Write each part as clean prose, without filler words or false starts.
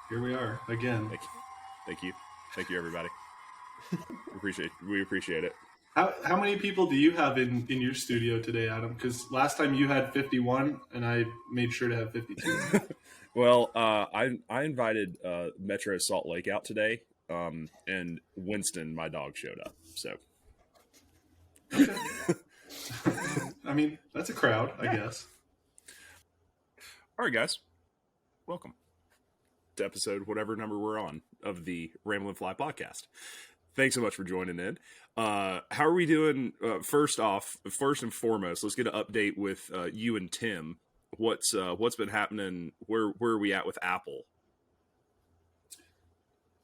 Here we are again. Thank you, everybody. We appreciate it. How many people do you have in your studio today, Adam? Because last time you had 51, and I made sure to have 52. Well, I invited Metro Salt Lake out today, and Winston, my dog, showed up. So, Okay. I mean, that's a crowd, I guess. All right, guys, welcome to episode whatever number we're on of the Ramblin' Fly podcast. Thanks so much for joining in. How are we doing? First and foremost, let's get an update with you and Tim. What's been happening? Where are we at with Apple?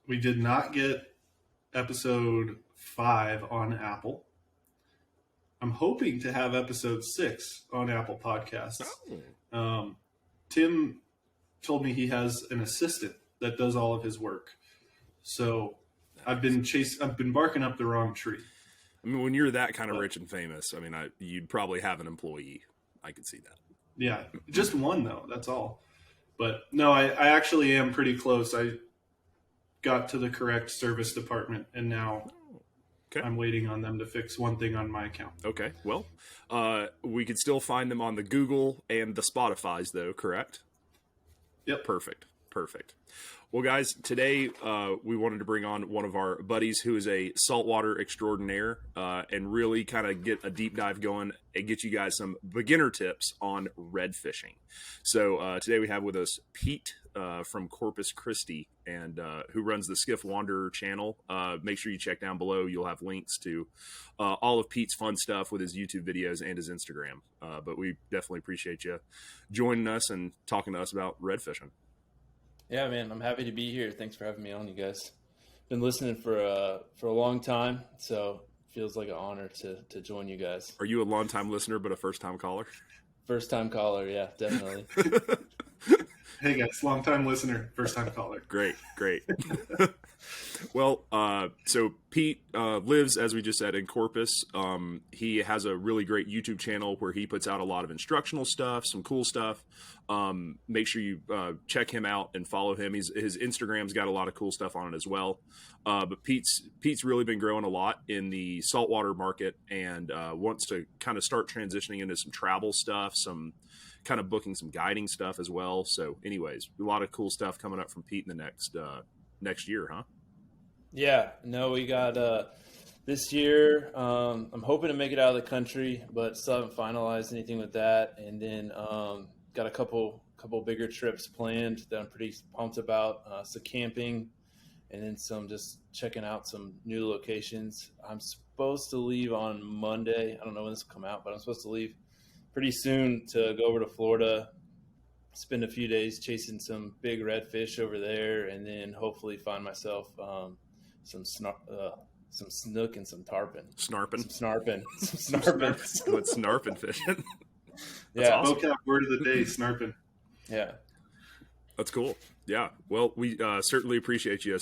We did not get episode 5 on Apple. I'm hoping to have episode 6 on Apple Podcasts. Oh. Tim told me he has an assistant that does all of his work. So I've been barking up the wrong tree. I mean, when you're that kind of rich and famous, I mean, you'd probably have an employee. I could see that. Yeah, just one though. That's all. But no, I actually am pretty close. I got to the correct service department, and now I'm waiting on them to fix one thing on my account. Okay, well, we could still find them on the Google and the Spotify's, though, correct? Yep. Perfect. Well, guys, today we wanted to bring on one of our buddies who is a saltwater extraordinaire and really kind of get a deep dive going and get you guys some beginner tips on red fishing. So today we have with us Pete from Corpus Christi, and who runs the Skiff Wanderer channel. Make sure you check down below. You'll have links to all of Pete's fun stuff with his YouTube videos and his Instagram. But we definitely appreciate you joining us and talking to us about red fishing. Yeah, man, I'm happy to be here. Thanks for having me on, you guys. Been listening for a long time, so it feels like an honor to join you guys. Are you a long-time listener but a first-time caller? First-time caller, yeah, definitely. Hey guys, long-time listener, first-time caller. Great. Well, so Pete lives, as we just said, in Corpus. He has a really great YouTube channel where he puts out a lot of instructional stuff, some cool stuff. Make sure you check him out and follow him. His Instagram's got a lot of cool stuff on it as well. But Pete's really been growing a lot in the saltwater market and wants to kind of start transitioning into some travel stuff, some kind of booking some guiding stuff as well. So anyways, a lot of cool stuff coming up from Pete in the next year, huh? Yeah, no, we got this year. I'm hoping to make it out of the country, but still haven't finalized anything with that. And then got a couple bigger trips planned that I'm pretty pumped about. So camping, and then some just checking out some new locations. I'm supposed to leave on Monday. I don't know when this will come out, but I'm supposed to leave pretty soon to go over to Florida, spend a few days chasing some big redfish over there, and then hopefully find myself some snook and some tarpon. Snarping. What's snarping fishing? That's awesome. Vocab word of the day, snarping. Yeah. That's cool. Yeah. Well, we certainly appreciate you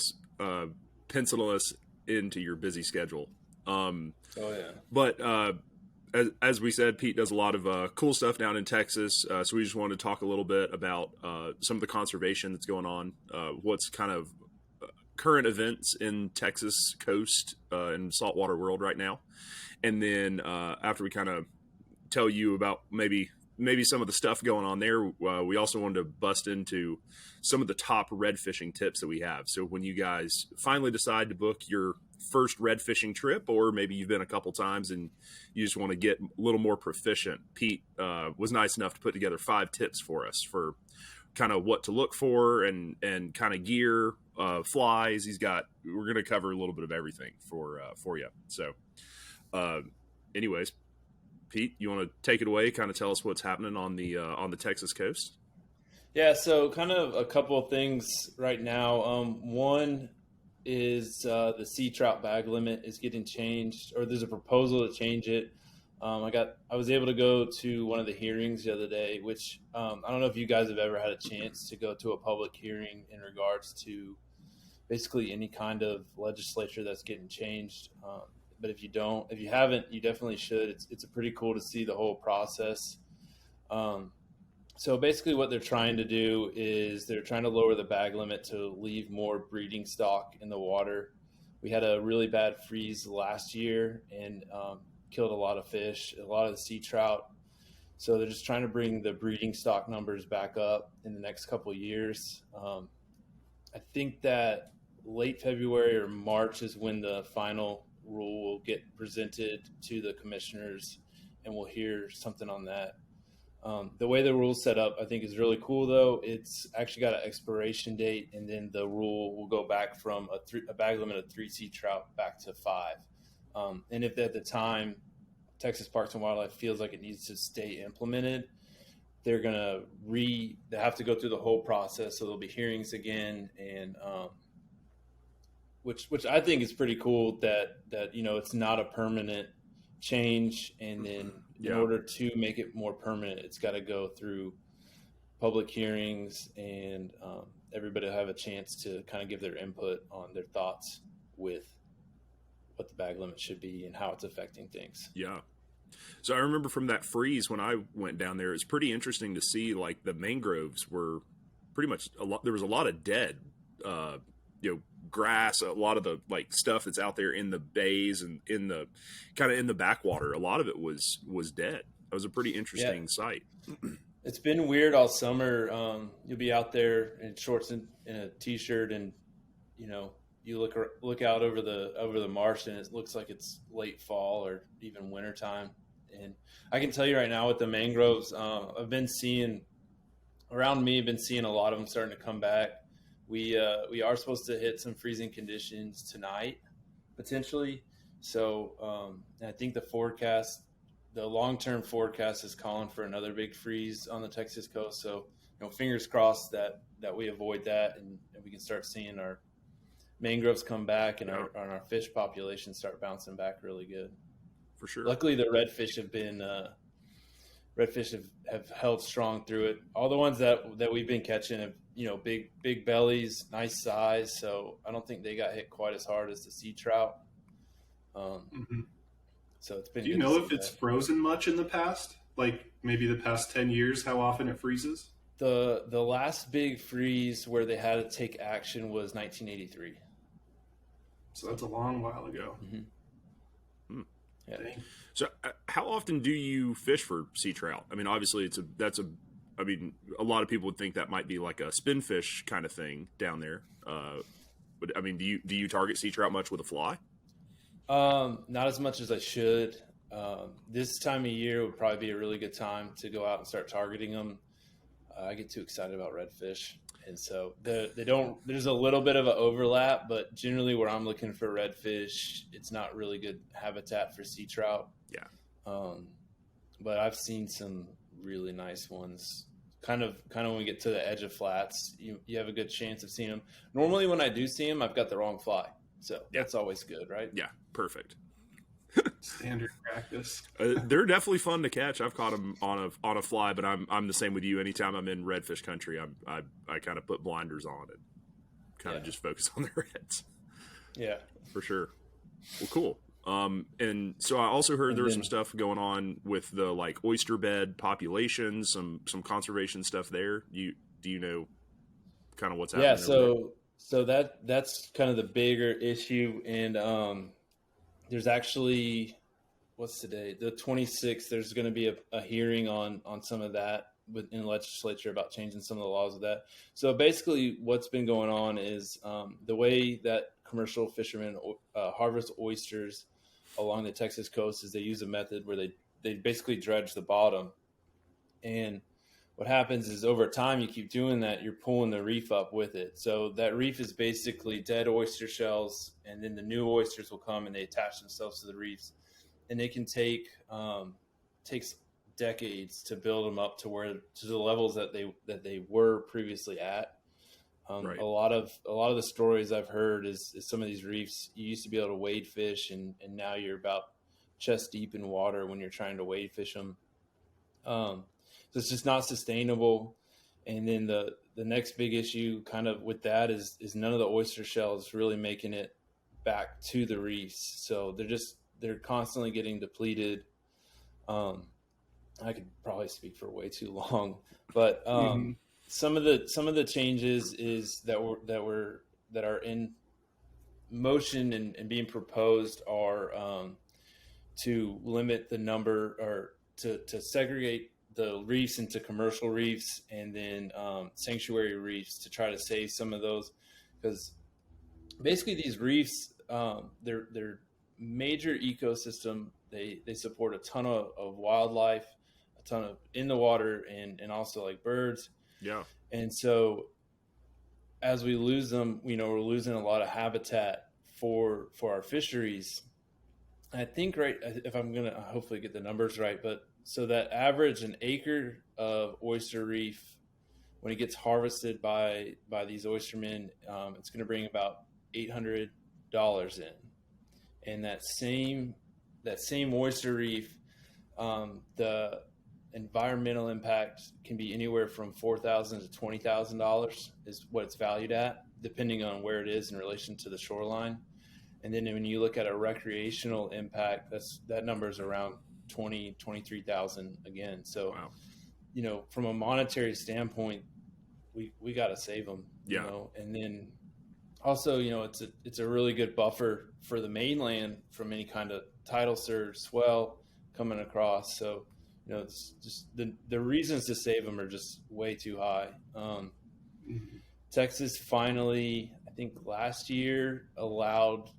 penciling us into your busy schedule. But as we said, Pete does a lot of cool stuff down in Texas. So we just wanted to talk a little bit about some of the conservation that's going on, what's kind of current events in Texas coast and saltwater world right now. And then after we kind of tell you about maybe some of the stuff going on there, we also wanted to bust into some of the top red fishing tips that we have. So when you guys finally decide to book your first red fishing trip, or maybe you've been a couple times and you just want to get a little more proficient, Pete was nice enough to put together 5 tips for us for kind of what to look for and kind of gear, flies. We're going to cover a little bit of everything for you. So anyways, Pete, you want to take it away, kind of tell us what's happening on the Texas coast? Yeah, so kind of a couple of things right now. One is the sea trout bag limit is getting changed, or there's a proposal to change it. I was able to go to one of the hearings the other day, which I don't know if you guys have ever had a chance to go to a public hearing in regards to basically any kind of legislature that's getting changed. But if you haven't, you definitely should. It's pretty cool to see the whole process. So basically what they're trying to do is they're trying to lower the bag limit to leave more breeding stock in the water. We had a really bad freeze last year and killed a lot of fish, a lot of the sea trout. So they're just trying to bring the breeding stock numbers back up in the next couple of years. I think that late February or March is when the final rule will get presented to the commissioners, and we'll hear something on that. The way the rule's set up, I think, is really cool, though. It's actually got an expiration date, and then the rule will go back from a bag limit of 3 sea trout back to 5. And if at the time Texas Parks and Wildlife feels like it needs to stay implemented, they're gonna they have to go through the whole process. So there'll be hearings again, and which I think is pretty cool that it's not a permanent change, and then in order to make it more permanent, it's got to go through public hearings, and everybody will have a chance to kind of give their input on their thoughts with what the bag limit should be and how it's affecting things. Yeah. So I remember from that freeze when I went down there, it's pretty interesting to see like the mangroves were pretty much there was a lot of dead, grass, a lot of the like stuff that's out there in the bays and in the kind of in the backwater. A lot of it was dead. It was a pretty interesting sight. It's been weird all summer. You'll be out there in shorts and in a t-shirt, and you look out over the marsh, and it looks like it's late fall or even wintertime. And I can tell you right now with the mangroves, I've been seeing around me. I've been seeing a lot of them starting to come back. We are supposed to hit some freezing conditions tonight, potentially. So I think the long-term forecast is calling for another big freeze on the Texas coast. So fingers crossed that we avoid that, and we can start seeing our mangroves come back and our fish population start bouncing back really good. For sure. Luckily, the redfish have held strong through it. All the ones that we've been catching have big bellies, nice size. So I don't think they got hit quite as hard as the sea trout. So it's been. Do you know if it's frozen much in the past? Like maybe the past 10 years, how often it freezes? The last big freeze where they had to take action was 1983. So that's a long while ago. Yeah. Dang. So how often do you fish for sea trout? I mean, obviously a lot of people would think that might be like a spin fish kind of thing down there. But I mean, do you target sea trout much with a fly? Not as much as I should. This time of year would probably be a really good time to go out and start targeting them. I get too excited about redfish. And so there's a little bit of an overlap, but generally where I'm looking for redfish, it's not really good habitat for sea trout. Yeah. But I've seen some really nice ones. Kind of when we get to the edge of flats, you have a good chance of seeing them. Normally when I do see them, I've got the wrong fly. So that's always good, right? Yeah. Perfect. Standard practice. They're definitely fun to catch. I've caught them on a fly, but I'm the same with you. Anytime I'm in redfish country, I kind of put blinders on and kind of just focus on the reds. Yeah, for sure. Well, cool. And so I also heard there was some stuff going on with the like oyster bed population, some conservation stuff there. Do you know kind of what's happening? Yeah, so that's kind of the bigger issue, and there's actually, what's today? The 26th. There's going to be a hearing on some of that in the legislature about changing some of the laws of that. So basically, what's been going on is the way that commercial fishermen harvest oysters along the Texas coast is they use a method where they basically dredge the bottom, and what happens is over time you keep doing that, you're pulling the reef up with it. So that reef is basically dead oyster shells, and then the new oysters will come and they attach themselves to the reefs, and they can takes decades to build them up to the levels that they were previously at. Right. A lot of the stories I've heard is some of these reefs, you used to be able to wade fish, and now you're about chest deep in water when you're trying to wade fish them. So it's just not sustainable. And then the next big issue kind of with that is none of the oyster shells really making it back to the reefs. So they're constantly getting depleted. I could probably speak for way too long, but Mm-hmm. some of the changes is that are in motion and being proposed are to limit the number, or to segregate the reefs into commercial reefs, and then sanctuary reefs, to try to save some of those, because basically these reefs, they're major ecosystem. They support a ton of wildlife, a ton of in the water, and also like birds. Yeah. And so as we lose them, we're losing a lot of habitat for our fisheries. I think, right, if I'm gonna hopefully get the numbers right, but so that average an acre of oyster reef, when it gets harvested by these oystermen, it's going to bring about $800 in. And that same oyster reef, the environmental impact can be anywhere from $4,000 to $20,000 is what it's valued at, depending on where it is in relation to the shoreline. And then when you look at a recreational impact, that number is around 23,000 again. So, wow. From a monetary standpoint, we got to save them. Yeah. And then also, it's a really good buffer for the mainland from any kind of tidal surge, swell coming across. So, it's just the reasons to save them are just way too high. Texas finally, I think last year, allowed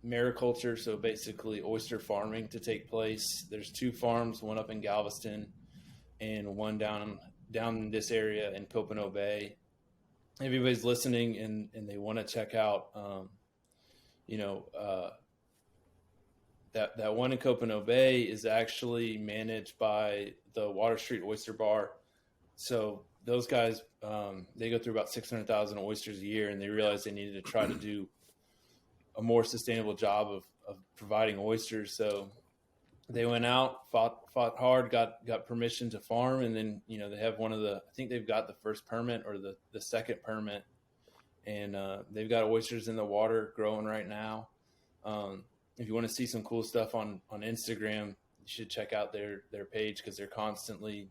mariculture, so basically oyster farming, to take place. There's 2 farms, one up in Galveston and one down in this area in Copano Bay. Everybody's listening and they want to check out, that one in Copano Bay is actually managed by the Water Street Oyster Bar. So those guys, they go through about 600,000 oysters a year, and they realized they needed to try to do a more sustainable job of providing oysters. So they went out, fought hard, got permission to farm, and then they have I think they've got the first permit or the second permit, and they've got oysters in the water growing right now. If you want to see some cool stuff on Instagram, you should check out their page, because they're constantly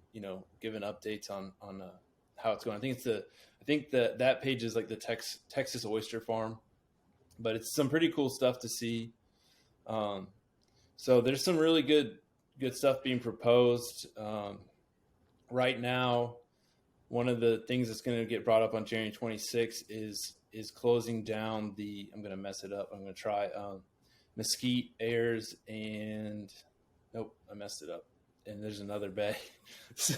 giving updates on how it's going. I think that page is like the Texas Oyster Farm, but it's some pretty cool stuff to see. So there's some really good stuff being proposed right now. One of the things that's going to get brought up on January 26th is closing down I'm going to mess it up. I'm going to try Mesquite, Ayers, and nope, I messed it up. And there's another bay. So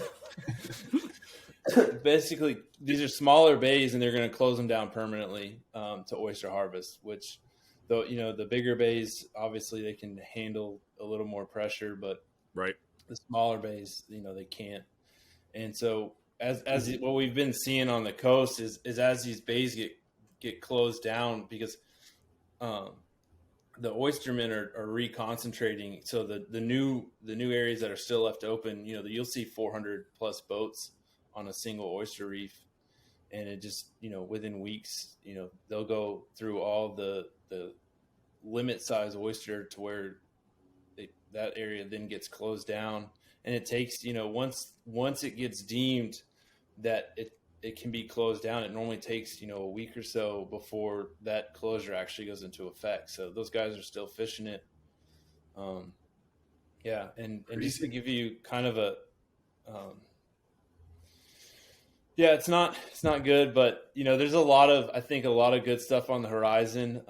basically, these are smaller bays, and they're going to close them down permanently to oyster harvest, which, though, the bigger bays, obviously they can handle a little more pressure, but right, the smaller bays, they can't. And so as what we've been seeing on the coast is as these bays get closed down, because the oystermen are reconcentrating. So the new areas that are still left open, you'll see 400 plus boats on a single oyster reef, and it just within weeks, they'll go through all the limit size oyster to where that area then gets closed down, and it takes once it gets deemed that it can be closed down, it normally takes a week or so before that closure actually goes into effect. So those guys are still fishing it. Yeah, and just to give you kind of a yeah, it's not good, but there's I think a lot of good stuff on the horizon.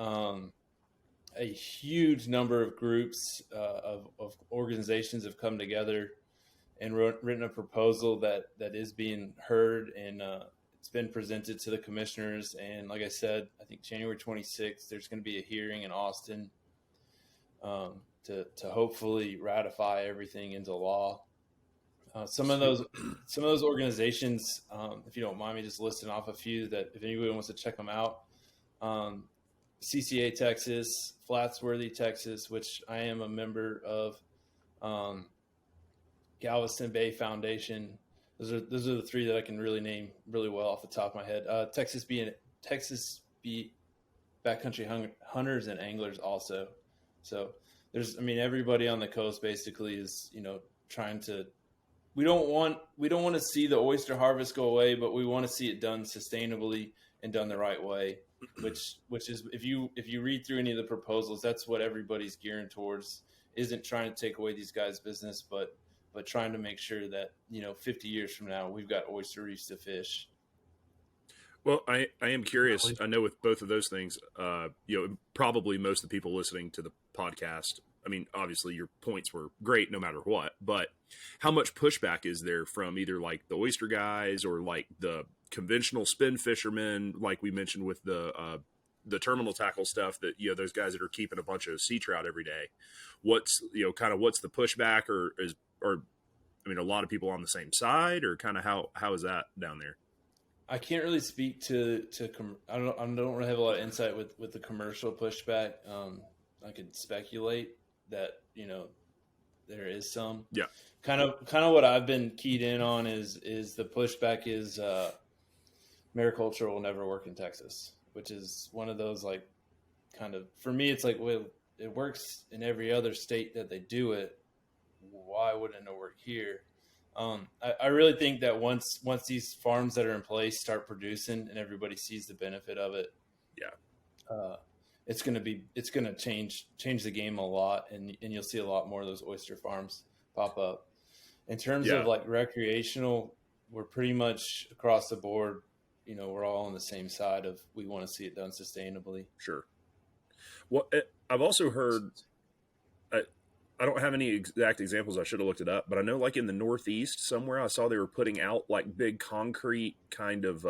A huge number of groups of organizations have come together and written a proposal that is being heard, and it's been presented to the commissioners. And like I said, I think January 26th, there's going to be a hearing in Austin to hopefully ratify everything into law. Some of those organizations, if you don't mind me just listing off a few, that if anybody wants to check them out, CCA Texas, Flatsworthy Texas, which I am a member of, Galveston Bay Foundation. Those are the 3 that I can really name really well off the top of my head. Texas Backcountry Hunters and Anglers also. So everybody on the coast basically is trying to. We don't want to see the oyster harvest go away, but we want to see it done sustainably and done the right way. Which is if you read through any of the proposals, that's what everybody's gearing towards. Isn't trying to take away these guys' business, but trying to make sure that 50 years from now we've got oyster reefs to fish. Well, I am curious. I know with both of those things, probably most of the people listening to the podcast, I mean, obviously your points were great no matter what, but how much pushback is there from either like the oyster guys or like the conventional spin fishermen, like we mentioned with the terminal tackle stuff that, those guys that are keeping a bunch of sea trout every day? What's, what's the pushback or a lot of people on the same side, or kind of how is that down there? I can't really speak to I don't really have a lot of insight with the commercial pushback. I could speculate that there is some. Yeah. Kind of what I've been keyed in on is the pushback is mariculture will never work in Texas, which is one of those like kind of, for me it's like, well, it works in every other state that they do it. Why wouldn't it work here? I really think that once these farms that are in place start producing and everybody sees the benefit of it, it's going to change the game a lot, and you'll see a lot more of those oyster farms pop up. In terms of like recreational, we're pretty much across the board. We're all on the same side of we want to see it done sustainably. Sure. Well, I've also heard. I don't have any exact examples. I should have looked it up, but I know like in the Northeast somewhere I saw they were putting out like big concrete kind of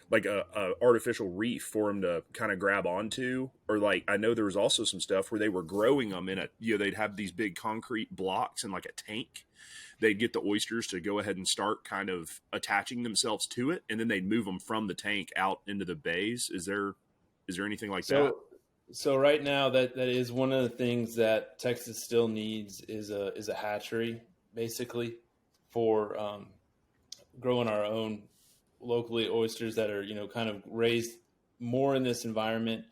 like a artificial reef for them to kind of grab onto, or like I know there was also some stuff where they were growing them in they'd have these big concrete blocks in like a tank. They'd get the oysters to go ahead and start kind of attaching themselves to it, and then they'd move them from the tank out into the bays. Is there anything like that? So right now that is one of the things that Texas still needs is a hatchery, basically, for growing our own locally oysters that are kind of raised more in this environment.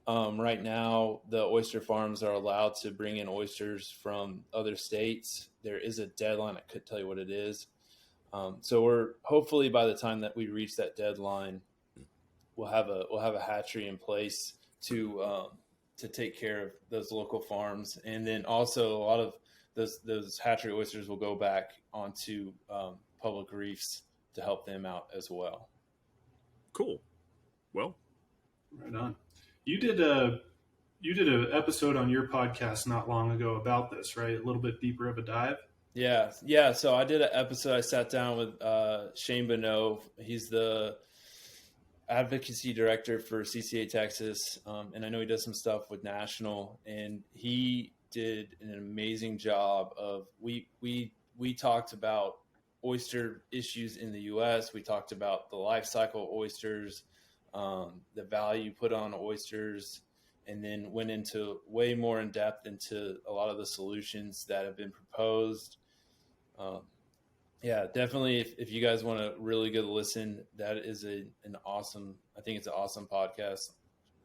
Right now, the oyster farms are allowed to bring in oysters from other states. There is a deadline. I couldn't tell you what it is. So we're hopefully by the time that we reach that deadline, we'll have a hatchery in place to take care of those local farms, and then also a lot of those hatchery oysters will go back onto public reefs to help them out as well. Cool. Well, right on. You did an episode on your podcast not long ago about this, right? A little bit deeper of a dive. Yeah. So I did an episode. I sat down with Shane Bonneau. He's the advocacy director for CCA Texas, and I know he does some stuff with National, and he did an amazing job of we talked about oyster issues in the U.S. We talked about the life cycle of oysters, the value put on oysters, and then went into way more in depth into a lot of the solutions that have been proposed. Yeah, definitely. If you guys want a really good listen, that is I think it's an awesome podcast.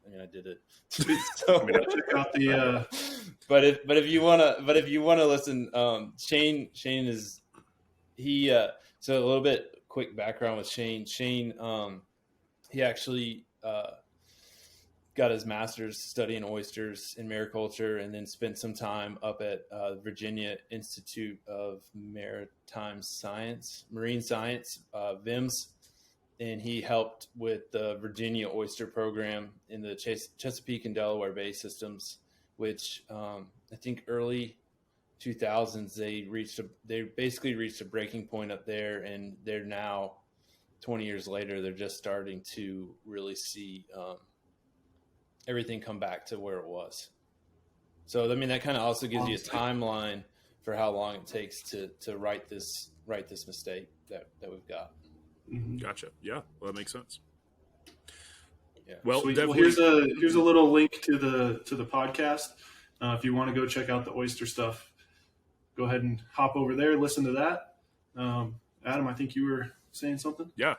I mean, I did it. So, check out the. But if you wanna listen, Shane is so a little bit quick background with Shane. Shane, he actually got his master's studying oysters in mariculture, and then spent some time up at Virginia Institute of Marine Science, VIMS, and he helped with the Virginia oyster program in the Chesapeake and Delaware Bay systems, which I think early 2000s they basically reached a breaking point up there, and they're now 20 years later they're just starting to really see everything come back to where it was. So I mean that kind of also gives you a timeline for how long it takes to right this mistake that we've got. Mm-hmm. Gotcha. Yeah, well, that makes sense. Yeah. Well, here's a little link to the podcast. If you want to go check out the oyster stuff, go ahead and hop over there, listen to that. Adam, I think you were saying something. Yeah.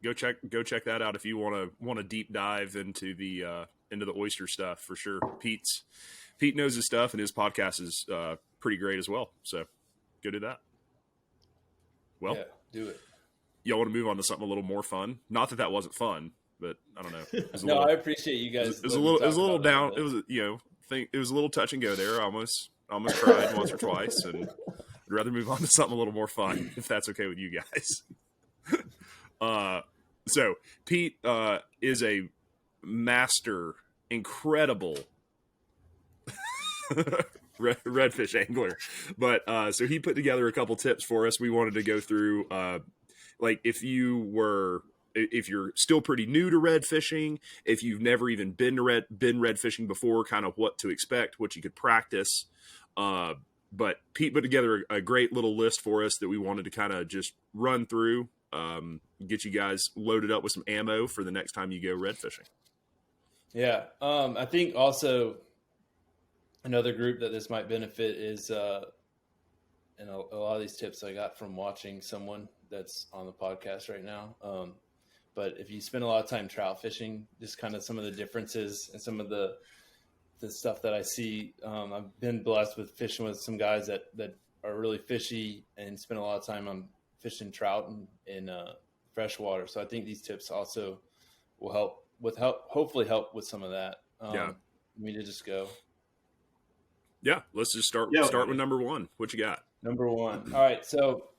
Go check that out if you want to deep dive into the oyster stuff for sure. Pete knows his stuff, and his podcast is pretty great as well. So go do that. Well, yeah, do it. Y'all want to move on to something a little more fun? Not that wasn't fun, but I don't know. It was I appreciate you guys. It was a little down. It was it was a little touch and go there. I almost cried once or twice, and I'd rather move on to something a little more fun if that's okay with you guys. So Pete is a master, incredible redfish angler, but so he put together a couple tips for us. We wanted to go through, like if you're still pretty new to red fishing, if you've never even been red fishing before, kind of what to expect, what you could practice. But Pete put together a great little list for us that we wanted to kind of just run through, get you guys loaded up with some ammo for the next time you go red fishing. Yeah. I think also another group that this might benefit is, and a lot of these tips I got from watching someone that's on the podcast right now. But if you spend a lot of time trout fishing, just kind of some of the differences and some of the stuff that I see. I've been blessed with fishing with some guys that are really fishy and spend a lot of time on fishing trout in freshwater. So I think these tips also will hopefully help with some of that. Yeah. Me to just go. Yeah, let's just start with number one. What you got? Number one. All right. So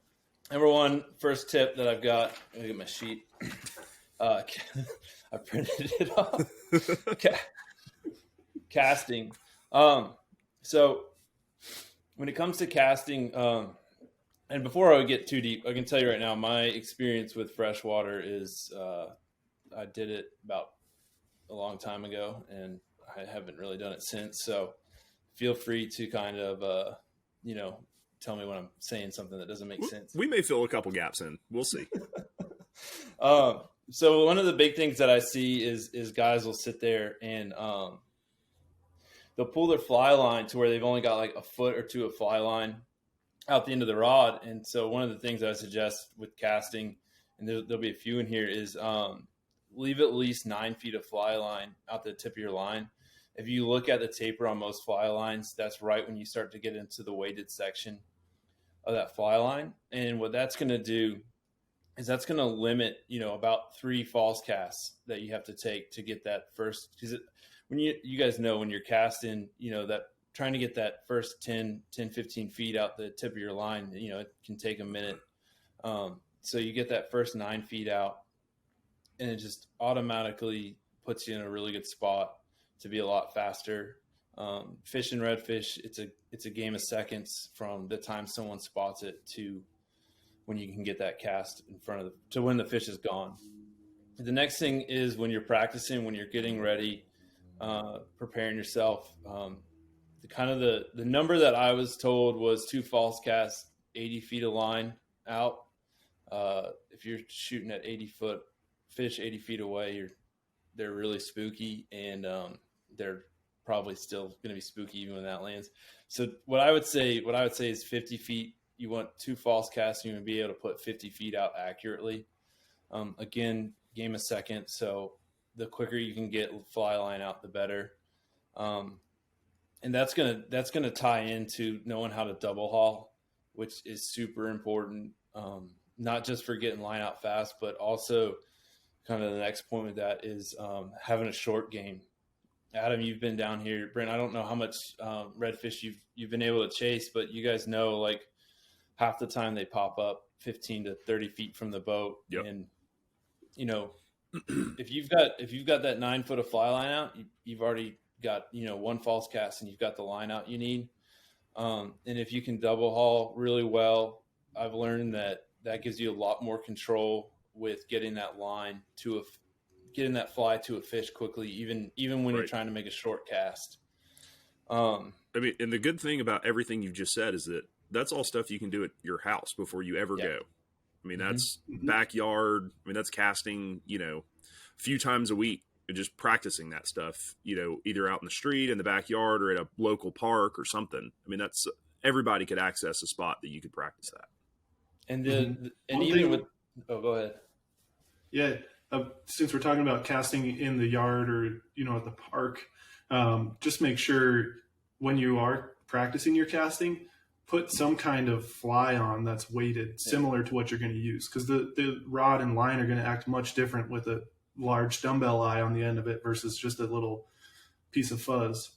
number one, first tip that I've got, let me get my sheet. I printed it off. Casting. So when it comes to casting, and before I get too deep, I can tell you right now, my experience with freshwater is, I did it about a long time ago and I haven't really done it since. So feel free to kind of, tell me when I'm saying something that doesn't make sense. We may fill a couple gaps in. We'll see. So one of the big things that I see is guys will sit there and they'll pull their fly line to where they've only got like a foot or two of fly line out the end of the rod. And so one of the things I suggest with casting, and there'll be a few in here, is leave at least 9 feet of fly line out the tip of your line. If you look at the taper on most fly lines, that's right when you start to get into the weighted section of that fly line. And what that's going to do is that's going to limit, about 3 false casts that you have to take to get that first, because when you guys know when you're casting, that trying to get that first 10, 15 feet out the tip of your line, it can take a minute. So you get that first 9 feet out and it just automatically puts you in a really good spot to be a lot faster. Fishing redfish, it's a game of seconds from the time someone spots it to when you can get that cast in front to when the fish is gone. The next thing is when you're practicing, when you're getting ready, preparing yourself. The number that I was told was 2 false casts, 80 feet of line out. If you're shooting at 80 foot fish, 80 feet away, they're really spooky, and they're probably still going to be spooky even when that lands. So what I would say is 50 feet. You want 2 false casts, and you want to be able to put 50 feet out accurately. Again, game a second. So the quicker you can get fly line out, the better. And that's gonna tie into knowing how to double haul, which is super important. Not just for getting line out fast, but also kind of the next point with that is having a short game. Adam, you've been down here. Brent, I don't know how much redfish you've been able to chase, but you guys know, like, half the time they pop up 15 to 30 feet from the boat. Yep. And, if you've got that 9 foot of fly line out, you've already got, 1 false cast and you've got the line out you need. And if you can double haul really well, I've learned that gives you a lot more control with getting that line getting that fly to a fish quickly, even when you're trying to make a short cast. And the good thing about everything you've just said is that that's all stuff you can do at your house before you ever go. That's backyard. That's casting, a few times a week, and just practicing that stuff, either out in the street, in the backyard, or at a local park or something. That's everybody could access a spot that you could practice that. And go ahead. Yeah. Since we're talking about casting in the yard or, at the park, just make sure when you are practicing your casting, put some kind of fly on that's weighted similar to what you're going to use, because the rod and line are going to act much different with a large dumbbell eye on the end of it versus just a little piece of fuzz.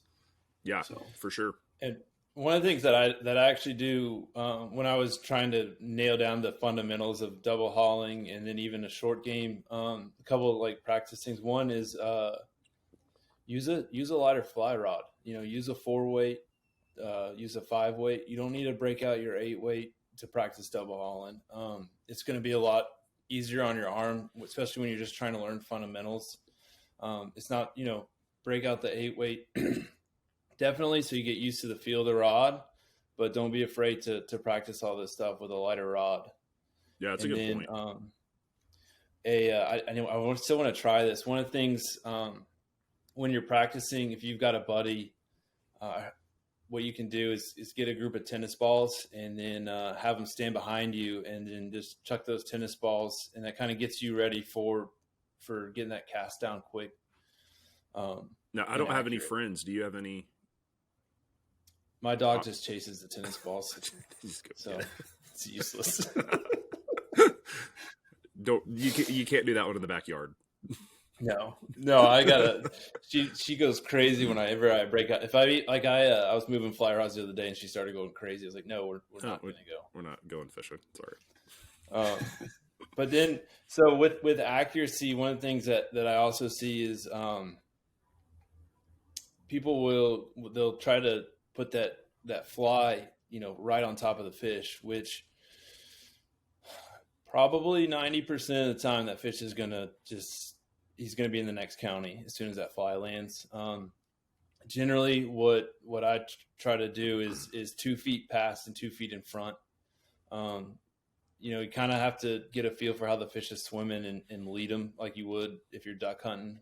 Yeah, so for sure. And one of the things that I actually do when I was trying to nail down the fundamentals of double hauling and then even a short game, a couple of like practice things. One is use a lighter fly rod. Use a 4-weight, use a 5-weight. You don't need to break out your 8-weight to practice double hauling. It's going to be a lot easier on your arm, especially when you're just trying to learn fundamentals. It's not, break out the 8-weight. Definitely, so you get used to the feel of the rod, but don't be afraid to practice all this stuff with a lighter rod. Yeah, that's a good point. I still want to try this. One of the things when you're practicing, if you've got a buddy, what you can do is get a group of tennis balls and then have them stand behind you and then just chuck those tennis balls, and that kind of gets you ready for getting that cast down quick. Now, I don't have any friends. Do you have any? My dog just chases the tennis balls, so it's useless. You can't do that one in the backyard. No, I gotta. She goes crazy whenever I break out. If I was moving fly rods the other day and she started going crazy. I was like, no, we're not gonna go. We're not going fishing. Sorry. But then, so with accuracy, one of the things that I also see is people they'll try to put that fly, right on top of the fish, which probably 90% of the time that fish is he's gonna be in the next county as soon as that fly lands. Generally, what I try to do is 2 feet past and 2 feet in front. You kind of have to get a feel for how the fish is swimming and lead them like you would if you're duck hunting.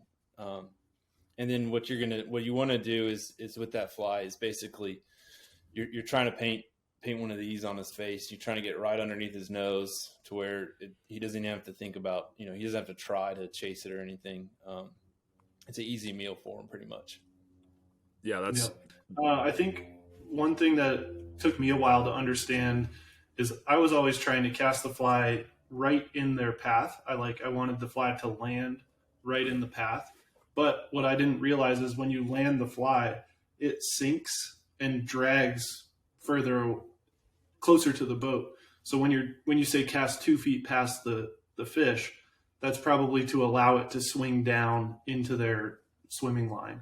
And then what you want to do is with that fly is basically you're trying to paint one of these on his face. You're trying to get right underneath his nose to where he doesn't even have to think about, he doesn't have to try to chase it or anything. It's an easy meal for him pretty much. Yeah, that's. I think one thing that took me a while to understand is I was always trying to cast the fly right in their path. I wanted the fly to land right in the path. But what I didn't realize is when you land the fly, it sinks and drags closer to the boat. So when you say cast 2 feet past the fish, that's probably to allow it to swing down into their swimming line.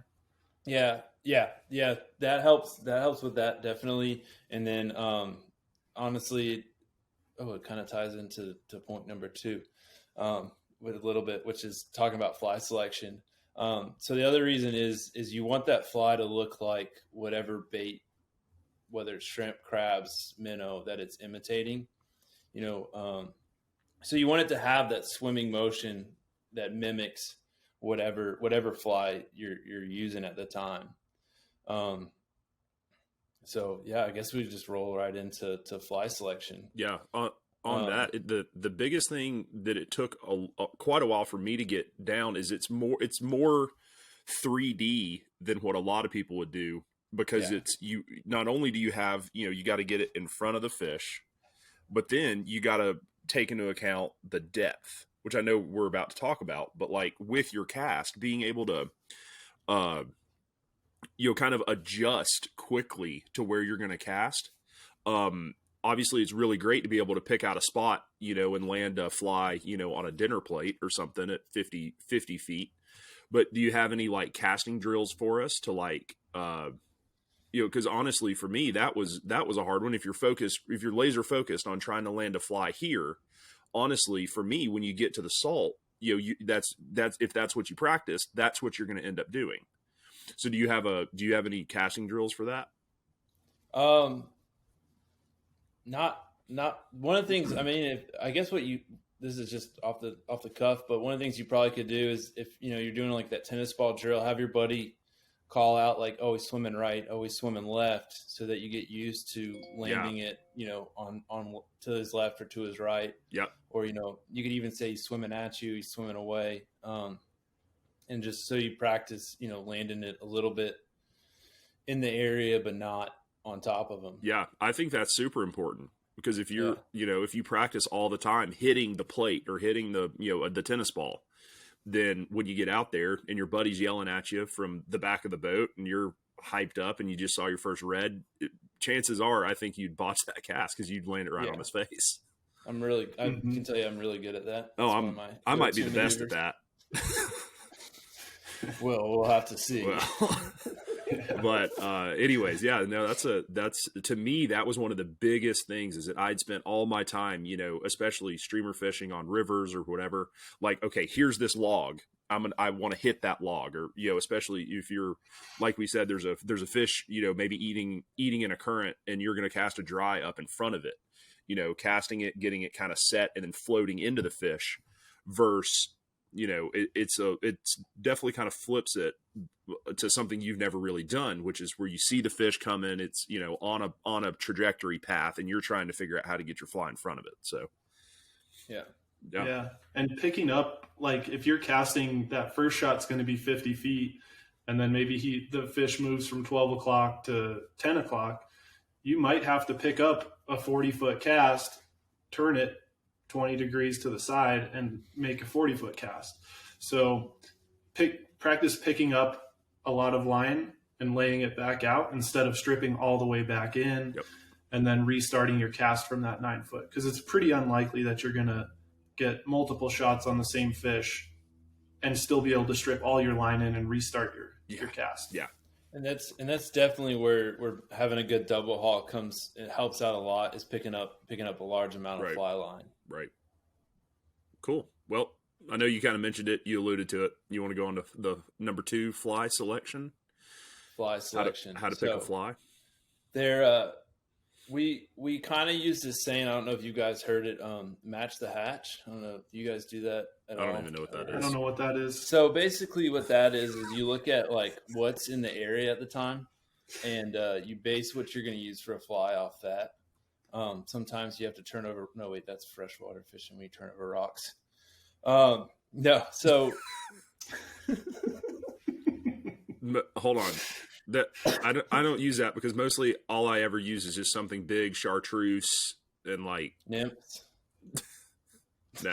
Yeah. That helps with that, definitely. And then honestly, it kind of ties into point number 2 with a little bit, which is talking about fly selection. So the other reason is you want that fly to look like whatever bait, whether it's shrimp, crabs, minnow, that it's imitating, so you want it to have that swimming motion that mimics whatever fly you're using at the time. So yeah, I guess we just roll right into fly selection. Yeah. On that, the biggest thing that it took quite a while for me to get down is it's more 3D than what a lot of people would do, because it's not only do you have, you got to get it in front of the fish, but then you got to take into account the depth, which I know we're about to talk about, but like with your cast, being able to, kind of adjust quickly to where you're going to cast. Obviously it's really great to be able to pick out a spot, and land a fly, on a dinner plate or something at 50 feet. But do you have any like casting drills for us to like, because honestly for me, that was a hard one. If you're laser focused on trying to land a fly here, honestly for me, when you get to the salt, that's if that's what you practice, that's what you're going to end up doing. So do you have any casting drills for that? Not one of the things. I mean, I guess this is just off the cuff, but one of the things you probably could do is if you're doing like that tennis ball drill, have your buddy call out like, oh, he's swimming right, oh, he's swimming left, so that you get used to landing it, on to his left or to his right. Yeah. Or you could even say he's swimming at you, he's swimming away, and just so you practice, landing it a little bit in the area, but not on top of them. Yeah, I think that's super important because if you're, if you practice all the time hitting the plate or hitting the, the tennis ball, then when you get out there and your buddy's yelling at you from the back of the boat and you're hyped up and you just saw your first red, chances are I think you'd botch that cast because you'd land it right on his face. I can tell you I'm really good at that. Oh, I might be the best at that. We'll have to see. Well, but anyways, that's to me, that was one of the biggest things is that I'd spent all my time, especially streamer fishing on rivers or whatever, like, okay, here's this log. I want to hit that log, or, especially if you're, like we said, there's a fish, maybe eating in a current and you're going to cast a dry up in front of it, casting it, getting it kind of set and then floating into the fish versus, it's definitely kind of flips it to something you've never really done, which is where you see the fish come in, it's, on a trajectory path and you're trying to figure out how to get your fly in front of it. So, yeah. And picking up, like if you're casting, that first shot's going to be 50 feet and then maybe the fish moves from 12 o'clock to 10 o'clock, you might have to pick up a 40-foot cast, turn it 20 degrees to the side and make a 40-foot cast. So practice picking up a lot of line and laying it back out instead of stripping all the way back in and then restarting your cast from that 9 foot. Because it's pretty unlikely that you're going to get multiple shots on the same fish and still be able to strip all your line in and restart your cast. Yeah. And that's definitely where having a good double haul it helps out a lot, is picking up a large amount of fly line. Right. Cool. Well, I know you kind of mentioned it. You alluded to it. You want to go on to the number 2 fly selection? Fly selection. How to pick a fly? There, we kind of use this saying. I don't know if you guys heard it. Match the hatch. I don't know if you guys do that at all. I don't even know what that is. I don't know what that is. So basically, what that is you look at like what's in the area at the time, and you base what you're going to use for a fly off that. Sometimes you have to turn over. No, wait, that's freshwater fishing. We turn over rocks. No, so hold on. That I don't use that because mostly all I ever use is just something big, chartreuse, and like nymphs. No.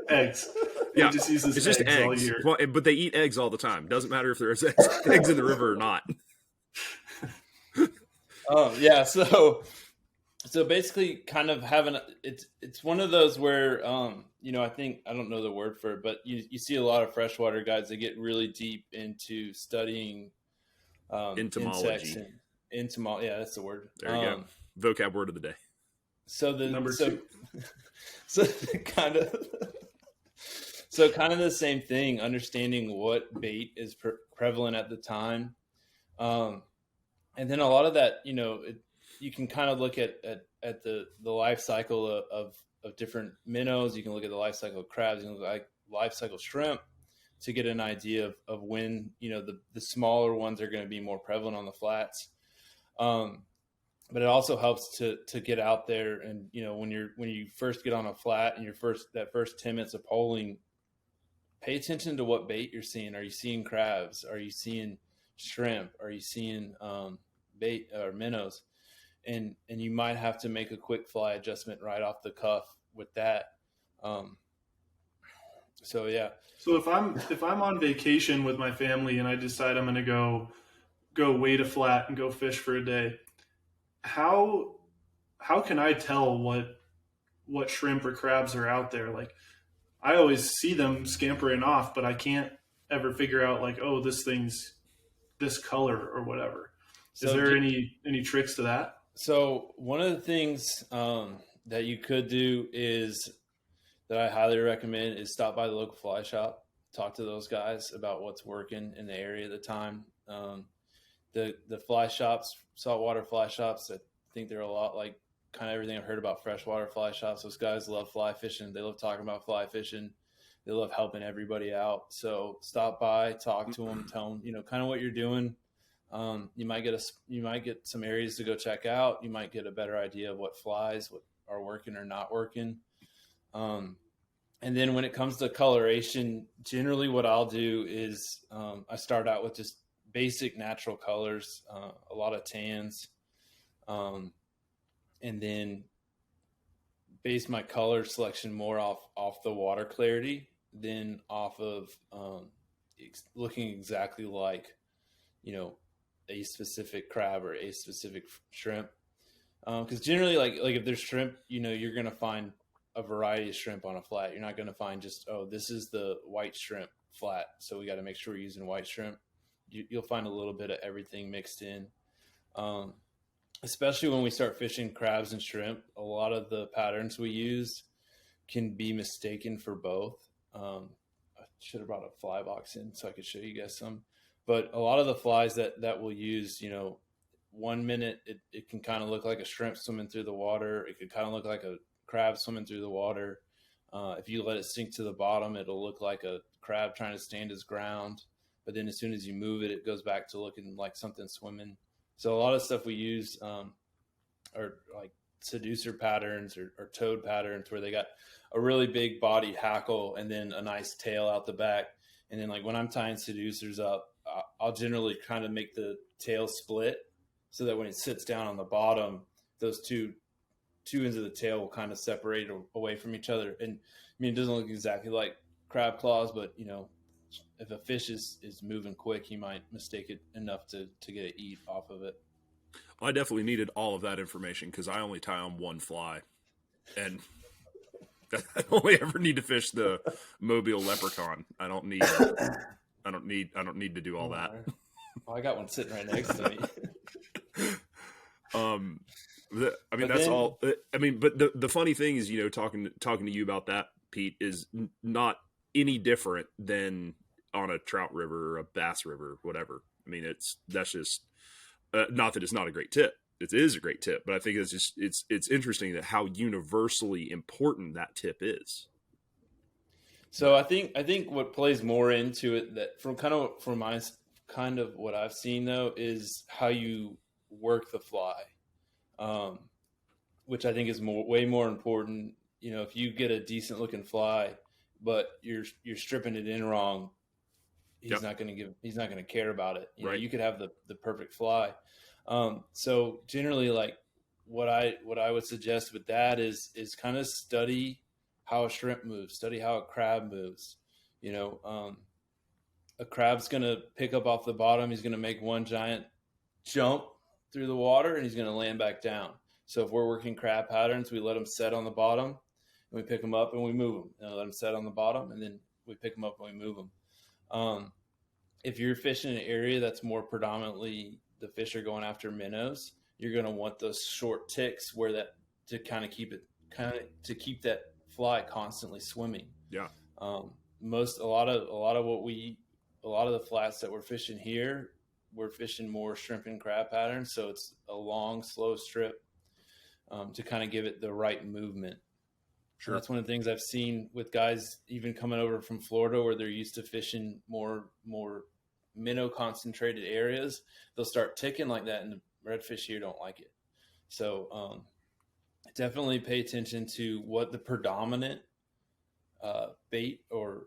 Eggs. Yeah, just uses it's just eggs. all year. Well, but they eat eggs all the time. Doesn't matter if there's eggs in the river or not. Yeah. So basically, kind of having it's one of those where I don't know the word for it, but you see a lot of freshwater guys that get really deep into studying entomology. Yeah, that's the word. There you go. Vocab word of the day. So number 2. So kind of the same thing. Understanding what bait is prevalent at the time, and then a lot of that, you can kind of look at the life cycle of different minnows. You can look at the life cycle of crabs. You can look at life cycle shrimp to get an idea of when, the smaller ones are going to be more prevalent on the flats. But it also helps to get out there and, when you first get on a flat and that first 10 minutes of poling, pay attention to what bait you're seeing. Are you seeing crabs? Are you seeing shrimp? Are you seeing bait or minnows? And you might have to make a quick fly adjustment right off the cuff with that. So yeah. So if I'm on vacation with my family and I decide I'm going to go wade a flat and go fish for a day, how can I tell what shrimp or crabs are out there? Like, I always see them scampering off, but I can't ever figure out like, oh, this thing's this color or whatever. Is there any tricks to that? So one of the things that you could do is that I highly recommend is stop by the local fly shop, talk to those guys about what's working in the area at the time. The fly shops, saltwater fly shops, I think they're a lot like kind of everything I've heard about freshwater fly shops. Those guys love fly fishing. They love talking about fly fishing. They love helping everybody out. So stop by, talk to them, tell them, kind of what you're doing. You might get some areas to go check out. You might get a better idea of what flies are working or not working. And then when it comes to coloration, generally what I'll do is I start out with just basic natural colors, a lot of tans, And then base my color selection more off the water clarity than off of looking exactly like, a specific crab or a specific shrimp. Because generally, like if there's shrimp, you're going to find a variety of shrimp on a flat. You're not going to find just, this is the white shrimp flat, so we got to make sure we're using white shrimp. You'll find a little bit of everything mixed in. Especially when we start fishing crabs and shrimp, a lot of the patterns we use can be mistaken for both. I should have brought a fly box in so I could show you guys some. But a lot of the flies that we'll use, 1 minute it can kind of look like a shrimp swimming through the water. It could kind of look like a crab swimming through the water. If you let it sink to the bottom, it'll look like a crab trying to stand his ground. But then as soon as you move it, it goes back to looking like something swimming. So a lot of stuff we use are like seducer patterns or toad patterns where they got a really big body hackle and then a nice tail out the back. And then like when I'm tying seducers up, I'll generally kind of make the tail split so that when it sits down on the bottom, those two ends of the tail will kind of separate away from each other. And I mean, it doesn't look exactly like crab claws, but if a fish is moving quick, he might mistake it enough to get an eat off of it. I definitely needed all of that information because I only tie on one fly, and I only ever need to fish the Mobile Leprechaun. I don't need to do all that. Well, I got one sitting right next to me. But the funny thing is, talking to you about that, Pete, is not any different than on a trout river or a bass river, whatever. I mean, that's just not that it's not a great tip. It is a great tip, but I think it's interesting that how universally important that tip is. So I think what plays more into it that from what I've seen though is how you work the fly, which I think is way more important. If you get a decent looking fly, but you're stripping it in wrong, he's not going to care about it. Right. You could have the perfect fly. So generally, like what I would suggest with that is kind of study how a shrimp moves, study how a crab moves. A crab's going to pick up off the bottom. He's going to make one giant jump through the water and he's going to land back down. So if we're working crab patterns, we let them set on the bottom and we pick them up and we move them. Let them set on the bottom and then we pick them up and we move them. If you're fishing an area that's more predominantly the fish are going after minnows, you're going to want those short ticks to keep that fly constantly swimming. Yeah. A lot of the flats that we're fishing here, we're fishing more shrimp and crab patterns. So it's a long, slow strip to kind of give it the right movement. Sure. And that's one of the things I've seen with guys even coming over from Florida where they're used to fishing more minnow concentrated areas. They'll start ticking like that and the redfish here don't like it. So definitely pay attention to what the predominant bait or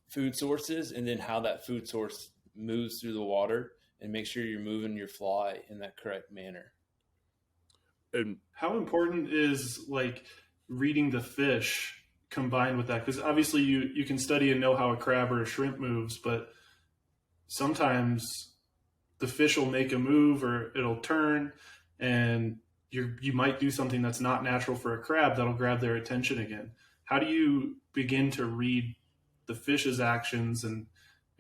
food source is, and then how that food source moves through the water, and make sure you're moving your fly in that correct manner. And how important is like reading the fish combined with that? Because obviously you can study and know how a crab or a shrimp moves, but sometimes the fish will make a move or it'll turn and you might do something that's not natural for a crab that'll grab their attention again. How do you begin to read the fish's actions and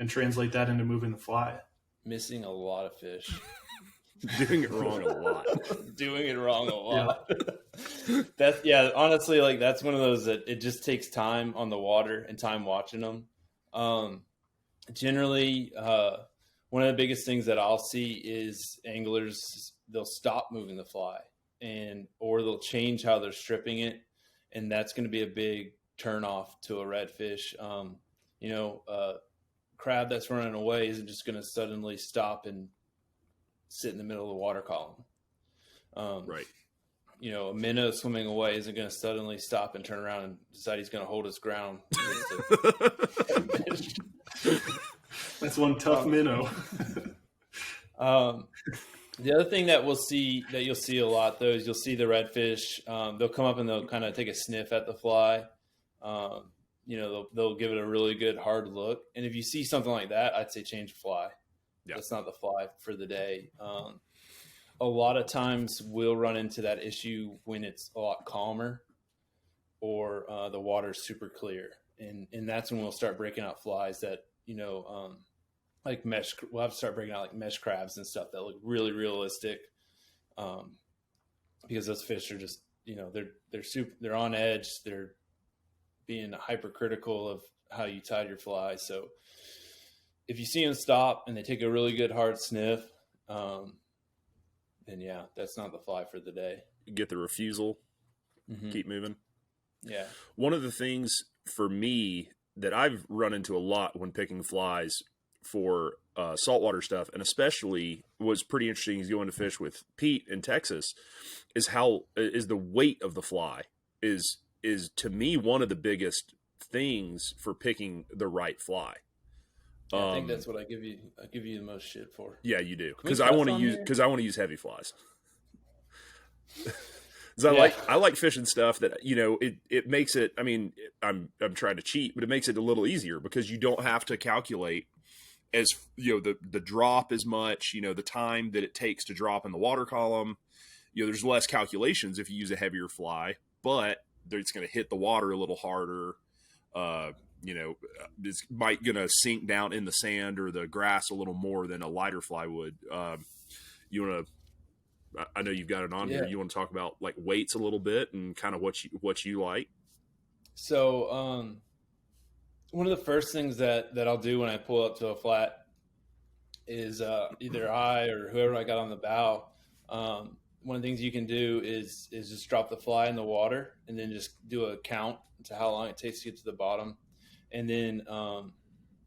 translate that into moving the fly? Missing a lot of fish. Doing it wrong a lot. Doing it wrong a lot. Yeah. Honestly, like that's one of those that it just takes time on the water and time watching them. Generally, one of the biggest things that I'll see is anglers, they'll stop moving the fly or they'll change how they're stripping it. And that's going to be a big turn off to a redfish. Crab that's running away isn't just going to suddenly stop and sit in the middle of the water column. Right. A minnow swimming away isn't going to suddenly stop and turn around and decide he's going to hold his ground. That's one tough minnow. The other thing that you'll see a lot though is you'll see the redfish. They'll come up and they'll kind of take a sniff at the fly. They'll give it a really good hard look. And if you see something like that, I'd say change the fly. Yeah. That's not the fly for the day. A lot of times we'll run into that issue when it's a lot calmer or the water's super clear. And that's when we'll start breaking out flies that, like mesh. We'll have to start breaking out like mesh crabs and stuff that look really realistic, because those fish are just, they're on edge. They're being hypercritical of how you tied your fly. So if you see them stop and they take a really good hard sniff, then yeah, that's not the fly for the day. Get the refusal, keep moving. Yeah. One of the things for me that I've run into a lot when picking flies for saltwater stuff, and especially was pretty interesting is going to fish with Pete in Texas, is the weight of the fly is to me one of the biggest things for picking the right fly. I think that's what I give you the most shit for. Yeah, you do, because I want to use heavy flies. I like fishing stuff that it makes it. I mean, I'm trying to cheat, but it makes it a little easier because you don't have to calculate as the drop as much. The time that it takes to drop in the water column. There's less calculations if you use a heavier fly, but it's going to hit the water a little harder. It's might going to sink down in the sand or the grass a little more than a lighter fly would. You want to? I know you've got it on here. You want to talk about like weights a little bit and kind of what you like? So, one of the first things that I'll do when I pull up to a flat is either I or whoever I got on the bow. One of the things you can do is just drop the fly in the water and then just do a count to how long it takes to get to the bottom. And then,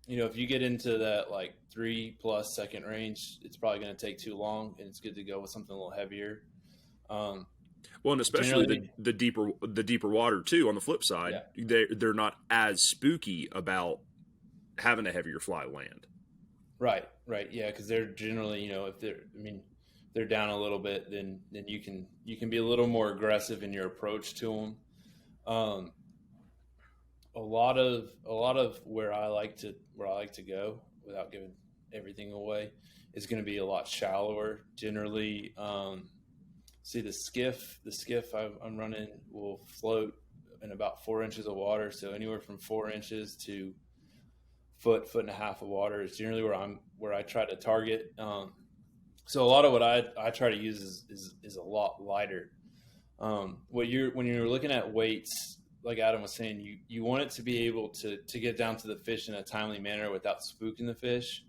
if you get into that like 3+ second range, it's probably going to take too long, and it's good to go with something a little heavier. Well, and especially the deeper water too. On the flip side, they're not as spooky about having a heavier fly land. Right, yeah, because they're generally, if they're down a little bit, then you can be a little more aggressive in your approach to them. A lot of where I like to go, without giving everything away, is going to be a lot shallower. Generally, see the skiff I'm running will float in about 4 inches of water. So anywhere from 4 inches to foot and a half of water is generally where I try to target. So a lot of what I try to use is a lot lighter. When you're looking at weights, like Adam was saying, you want it to be able to get down to the fish in a timely manner without spooking the fish.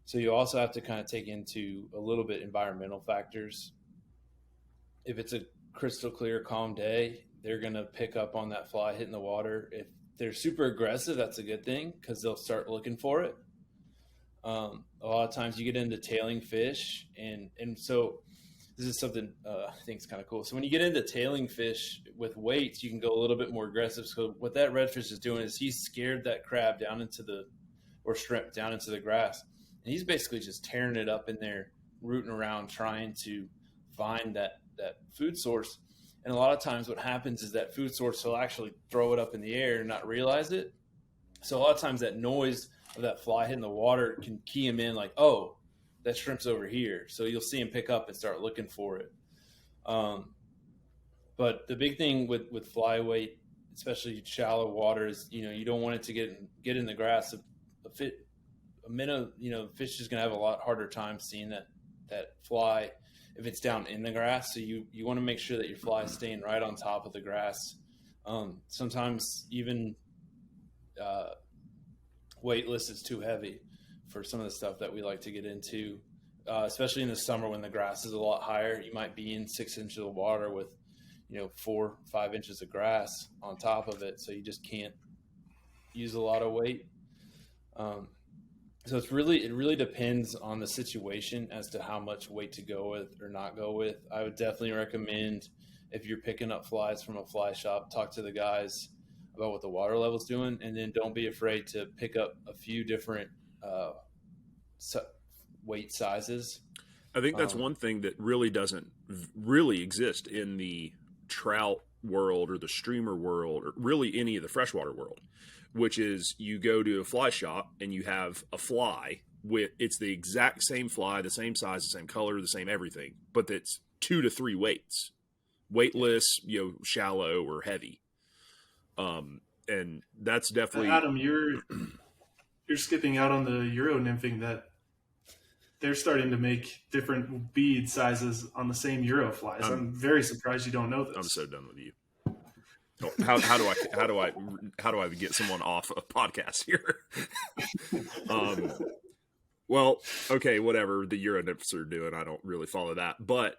So you also have to kind of take into a little bit environmental factors. If it's a crystal clear, calm day, they're going to pick up on that fly hitting the water. If they're super aggressive, that's a good thing because they'll start looking for it. A lot of times you get into tailing fish, and so this is something I think is kind of cool. So when you get into tailing fish with weights, you can go a little bit more aggressive. So what that redfish is doing is he's scared that crab down into or shrimp down into the grass. And he's basically just tearing it up in there, rooting around, trying to find that food source. And a lot of times what happens is that food source will actually throw it up in the air and not realize it. So a lot of times that noise of that fly hitting the water can key him in like, oh, that shrimp's over here. So you'll see him pick up and start looking for it. But the big thing with fly weight, especially shallow water, is, you don't want it to get in the grass. The fish is going to have a lot harder time seeing that fly if it's down in the grass. So you want to make sure that your fly is staying right on top of the grass. Sometimes even weightless is too heavy for some of the stuff that we like to get into, especially in the summer when the grass is a lot higher. You might be in 6 inches of water with 4-5 inches of grass on top of it, so you just can't use a lot of weight. So it really depends on the situation as to how much weight to go with or not go with. I would definitely recommend, if you're picking up flies from a fly shop, talk to the guys about what the water level's doing, and then don't be afraid to pick up a few different weight sizes. I think that's one thing that really doesn't really exist in the trout world or the streamer world or really any of the freshwater world, which is you go to a fly shop and you have a fly with, it's the exact same fly, the same size, the same color, the same everything, but it's 2 to 3 weights, weightless, shallow or heavy. And that's definitely Adam, you're skipping out on the Euro nymphing that they're starting to make different bead sizes on the same Euro flies. I'm very surprised you don't know this. I'm so done with you. How do I get someone off a podcast here? Well, okay, whatever the Euro nymphs are doing, I don't really follow that, but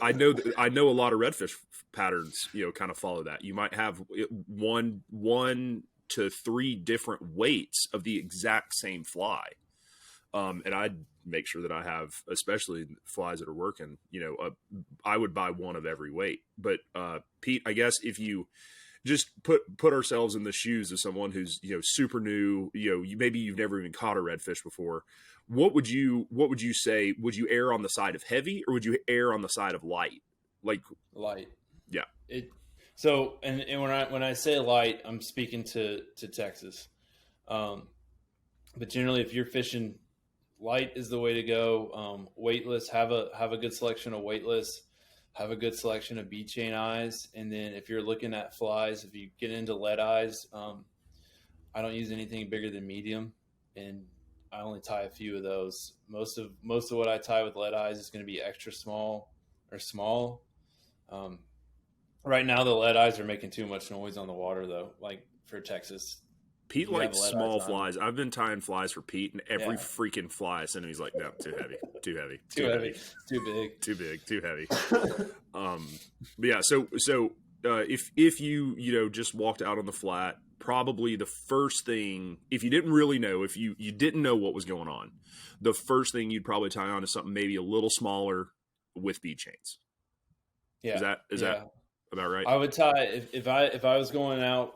I know a lot of redfish patterns, kind of follow that. You might have one to 3 different weights of the exact same fly. And I'd make sure that I have, especially flies that are working, I would buy one of every weight. But Pete, I guess if you just put ourselves in the shoes of someone who's, super new, maybe you've never even caught a redfish before. What would you say? Would you err on the side of heavy or would you err on the side of light? Like light. Yeah. So when I say light, I'm speaking to Texas. But generally if you're fishing, light is the way to go. Weightless, have a good selection of weightless, have a good selection of bead chain eyes. And then if you're looking at flies, if you get into lead eyes, I don't use anything bigger than medium, and I only tie a few of those. Most of what I tie with lead eyes is going to be extra small or small. Right now the lead eyes are making too much noise on the water though, like for Texas. Pete likes small flies. I've been tying flies for Pete, and every freaking fly I send him, he's like, no, too heavy, too heavy, too heavy, too big, too big, too heavy. But yeah, so if you just walked out on the flat, probably the first thing, if you didn't really know, if you didn't know what was going on, the first thing you'd probably tie on is something maybe a little smaller with bead chains. Yeah, is that about right? I would tie if I was going out.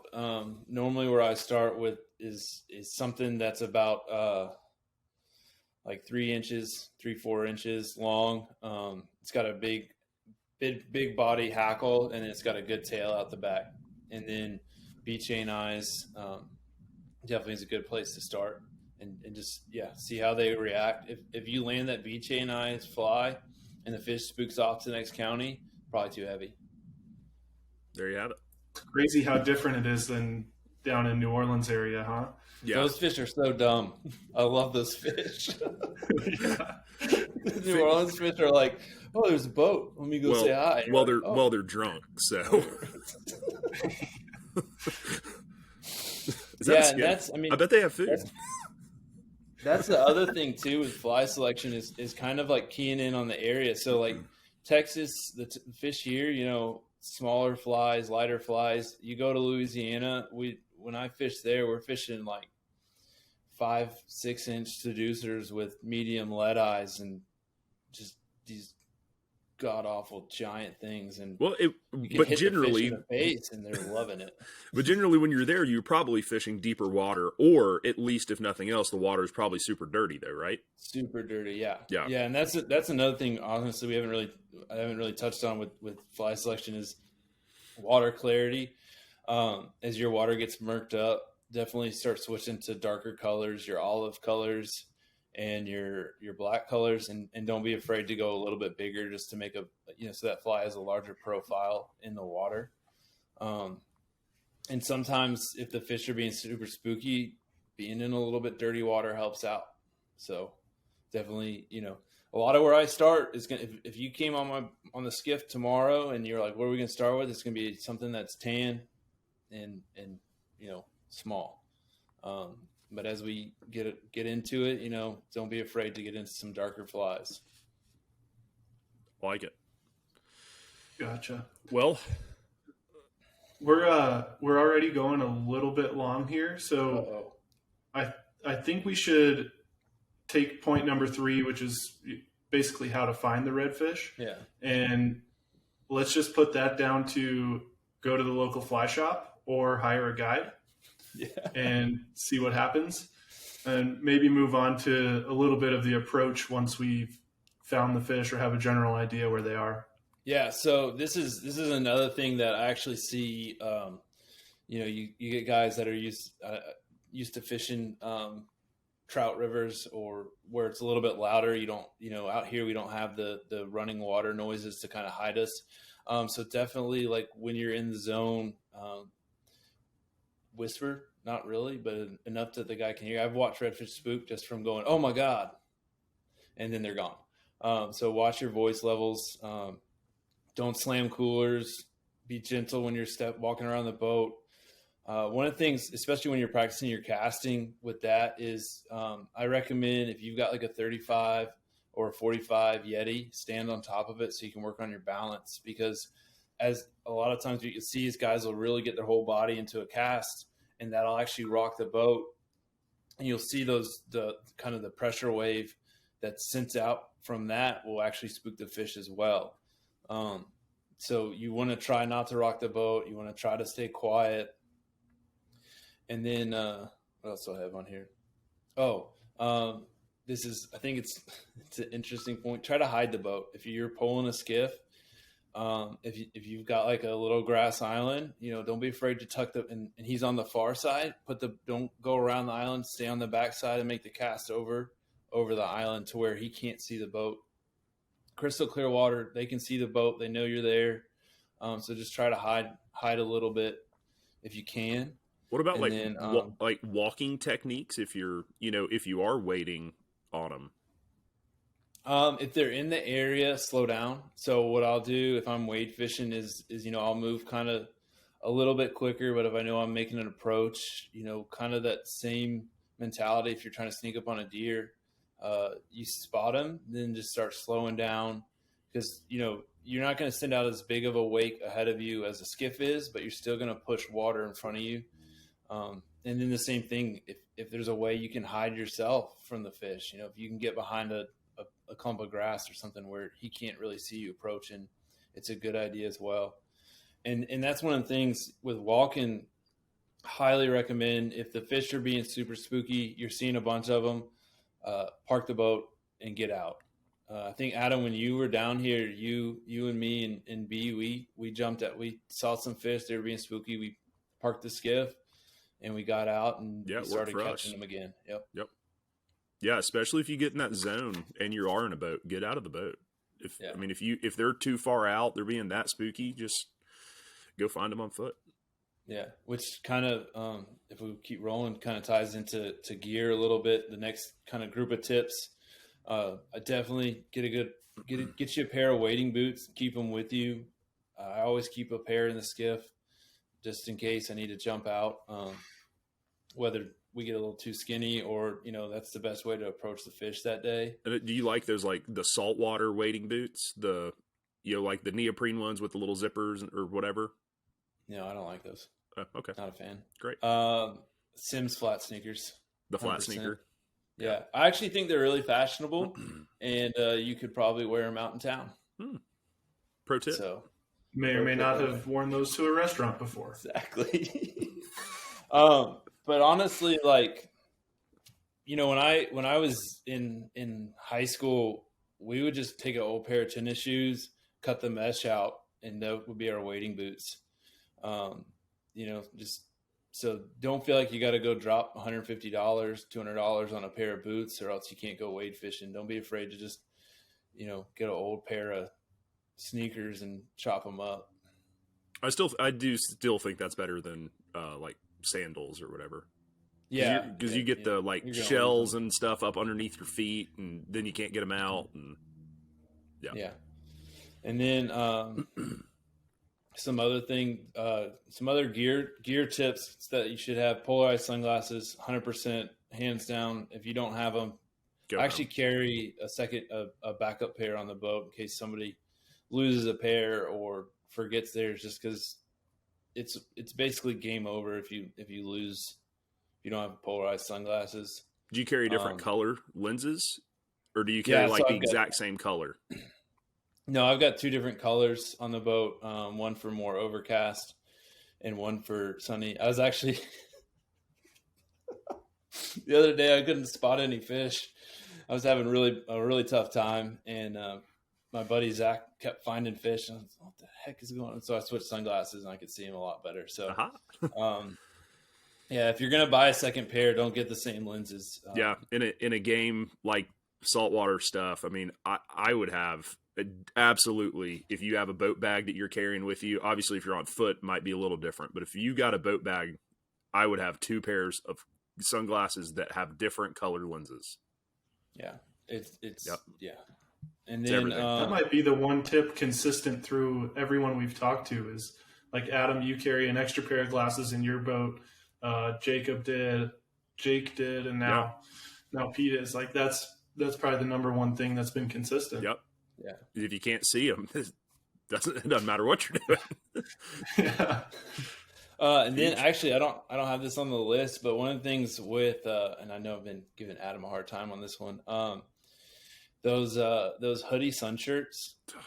Normally, where I start with is something that's about like 3 inches, 3-4 inches long. It's got a big body hackle, and it's got a good tail out the back. And then bead chain eyes definitely is a good place to start, and just see how they react. If you land that bead chain eyes fly, and the fish spooks off to the next county, probably too heavy. There you have it. Crazy how different it is than down in New Orleans area, huh? Yeah. Those fish are so dumb. I love those fish. New Orleans fish are like, oh, there's a boat. Let me go say hi. They're drunk, so. I bet they have food. That's the other thing too with fly selection is kind of like keying in on the area. So like Texas, the fish here, smaller flies, lighter flies. You go to Louisiana, when I fish there, we're fishing like 5-6 inch seducers with medium lead eyes and just these god awful giant things. And but generally, the face and they're loving it. But generally, when you're there, you're probably fishing deeper water, or at least if nothing else, the water is probably super dirty, though, right? Super dirty, yeah. And that's another thing. Honestly, I haven't really touched on with fly selection is water clarity. As your water gets murked up, definitely start switching to darker colors, your olive colors and your black colors, and don't be afraid to go a little bit bigger just to make so that fly has a larger profile in the water. And sometimes if the fish are being super spooky, being in a little bit dirty water helps out. So definitely, a lot of where I start is if you came on the skiff tomorrow and you're like, what are we going to start with? It's going to be something that's tan and small. But as we get into it, don't be afraid to get into some darker flies. Like it. Gotcha. Well, we're already going a little bit long here, so I think we should take point number 3, which is basically how to find the redfish. Yeah. And let's just put that down to go to the local fly shop or hire a guide. Yeah. And see what happens, and maybe move on to a little bit of the approach once we've found the fish or have a general idea where they are? Yeah, so this is another thing that I actually see. You get guys that are used to fishing trout rivers or where it's a little bit louder. You don't, out here we don't have the running water noises to kind of hide us. So definitely, like when you're in the zone, whisper, not really, but enough that the guy can hear. I've watched redfish spook just from going, "Oh my God," and then they're gone. So watch your voice levels. Don't slam coolers. Be gentle when you're walking around the boat. One of the things, especially when you're practicing your casting with that, is I recommend if you've got like a 35 or a 45 Yeti, stand on top of it so you can work on your balance. Because as a lot of times what you can see is guys will really get their whole body into a cast, and that'll actually rock the boat. And you'll see the kind of the pressure wave that's sent out from that will actually spook the fish as well. So you want to try not to rock the boat. You want to try to stay quiet. And then, what else do I have on here? I think it's an interesting point. Try to hide the boat. If you're pulling a skiff, if you've got like a little grass island, don't be afraid to tuck and he's on the far side, don't go around the island, stay on the back side and make the cast over the island to where he can't see the boat. Crystal clear water, they can see the boat, they know you're there. So just try to hide a little bit if you can. What about like walking techniques if you are waiting on them? If they're in the area, slow down. So what I'll do if I'm wade fishing is I'll move kind of a little bit quicker, but if I know I'm making an approach, kind of that same mentality. If you're trying to sneak up on a deer, you spot him, then just start slowing down because, you're not going to send out as big of a wake ahead of you as a skiff is, but you're still going to push water in front of you. And then the same thing, if there's a way you can hide yourself from the fish, if you can get behind a clump of grass or something where he can't really see you approaching, it's a good idea as well. And that's one of the things with walking, highly recommend if the fish are being super spooky, you're seeing a bunch of them, park the boat and get out. I think Adam, when you were down here, you and me and B, we saw some fish. They were being spooky. We parked the skiff and we got out and we started catching them again. Yep. Yeah. Especially if you get in that zone and you are in a boat, get out of the boat. If they're too far out, they're being that spooky, just go find them on foot. Yeah. Which kind of, if we keep rolling, kind of ties into gear a little bit. The next kind of group of tips, I definitely get you a pair of wading boots, keep them with you. I always keep a pair in the skiff just in case I need to jump out. Whether we get a little too skinny or, that's the best way to approach the fish that day. And do you like those, like the saltwater wading boots, like the neoprene ones with the little zippers or whatever? No, I don't like those. Okay. Not a fan. Great. Sims flat sneakers. The flat 100%. sneaker. Yeah. I actually think they're really fashionable and you could probably wear them out in town. Pro tip. So may or may not have worn those to a restaurant before. Exactly. But honestly, like, when I was in high school, we would just take an old pair of tennis shoes, cut the mesh out, and that would be our wading boots. Just so don't feel like you got to go drop $150, $200 on a pair of boots or else you can't go wade fishing. Don't be afraid to just, get an old pair of sneakers and chop them up. I do still think that's better than like sandals or whatever. Yeah, because you get the shells and stuff up underneath your feet, and then you can't get them out. And yeah. And then some other gear tips that you should have: polarized sunglasses, 100%, hands down. If you don't have them, actually carry a backup pair on the boat in case somebody loses a pair or forgets theirs, just because it's basically game over if you lose. You don't have polarized sunglasses. Do you carry different color lenses, or do you carry the exact same color? No, I've got two different colors on the boat. One for more overcast, and one for sunny. I was actually the other day I couldn't spot any fish, I was having a really tough time, and my buddy Zach kept finding fish. And I was like, what the heck is going on? So I switched sunglasses, and I could see him a lot better. So, yeah, if you're gonna buy a second pair, don't get the same lenses. Yeah, in a game like saltwater stuff, I mean, I would have absolutely, if you have a boat bag that you're carrying with you. Obviously, if you're on foot, it might be a little different. But if you got a boat bag, I would have 2 pairs of sunglasses that have different color lenses. Yeah, it's yep. Yeah. And then that might be the one tip consistent through everyone we've talked to is like Adam, you carry an extra pair of glasses in your boat. Jake did, and now Pete is. Like that's probably the number one thing that's been consistent. Yep. Yeah. If you can't see them, it doesn't matter what you're doing. Yeah. And then actually, I don't have this on the list, but one of the things with and I know I've been giving Adam a hard time on this one. Those Hoodie Sun Shirts. Oh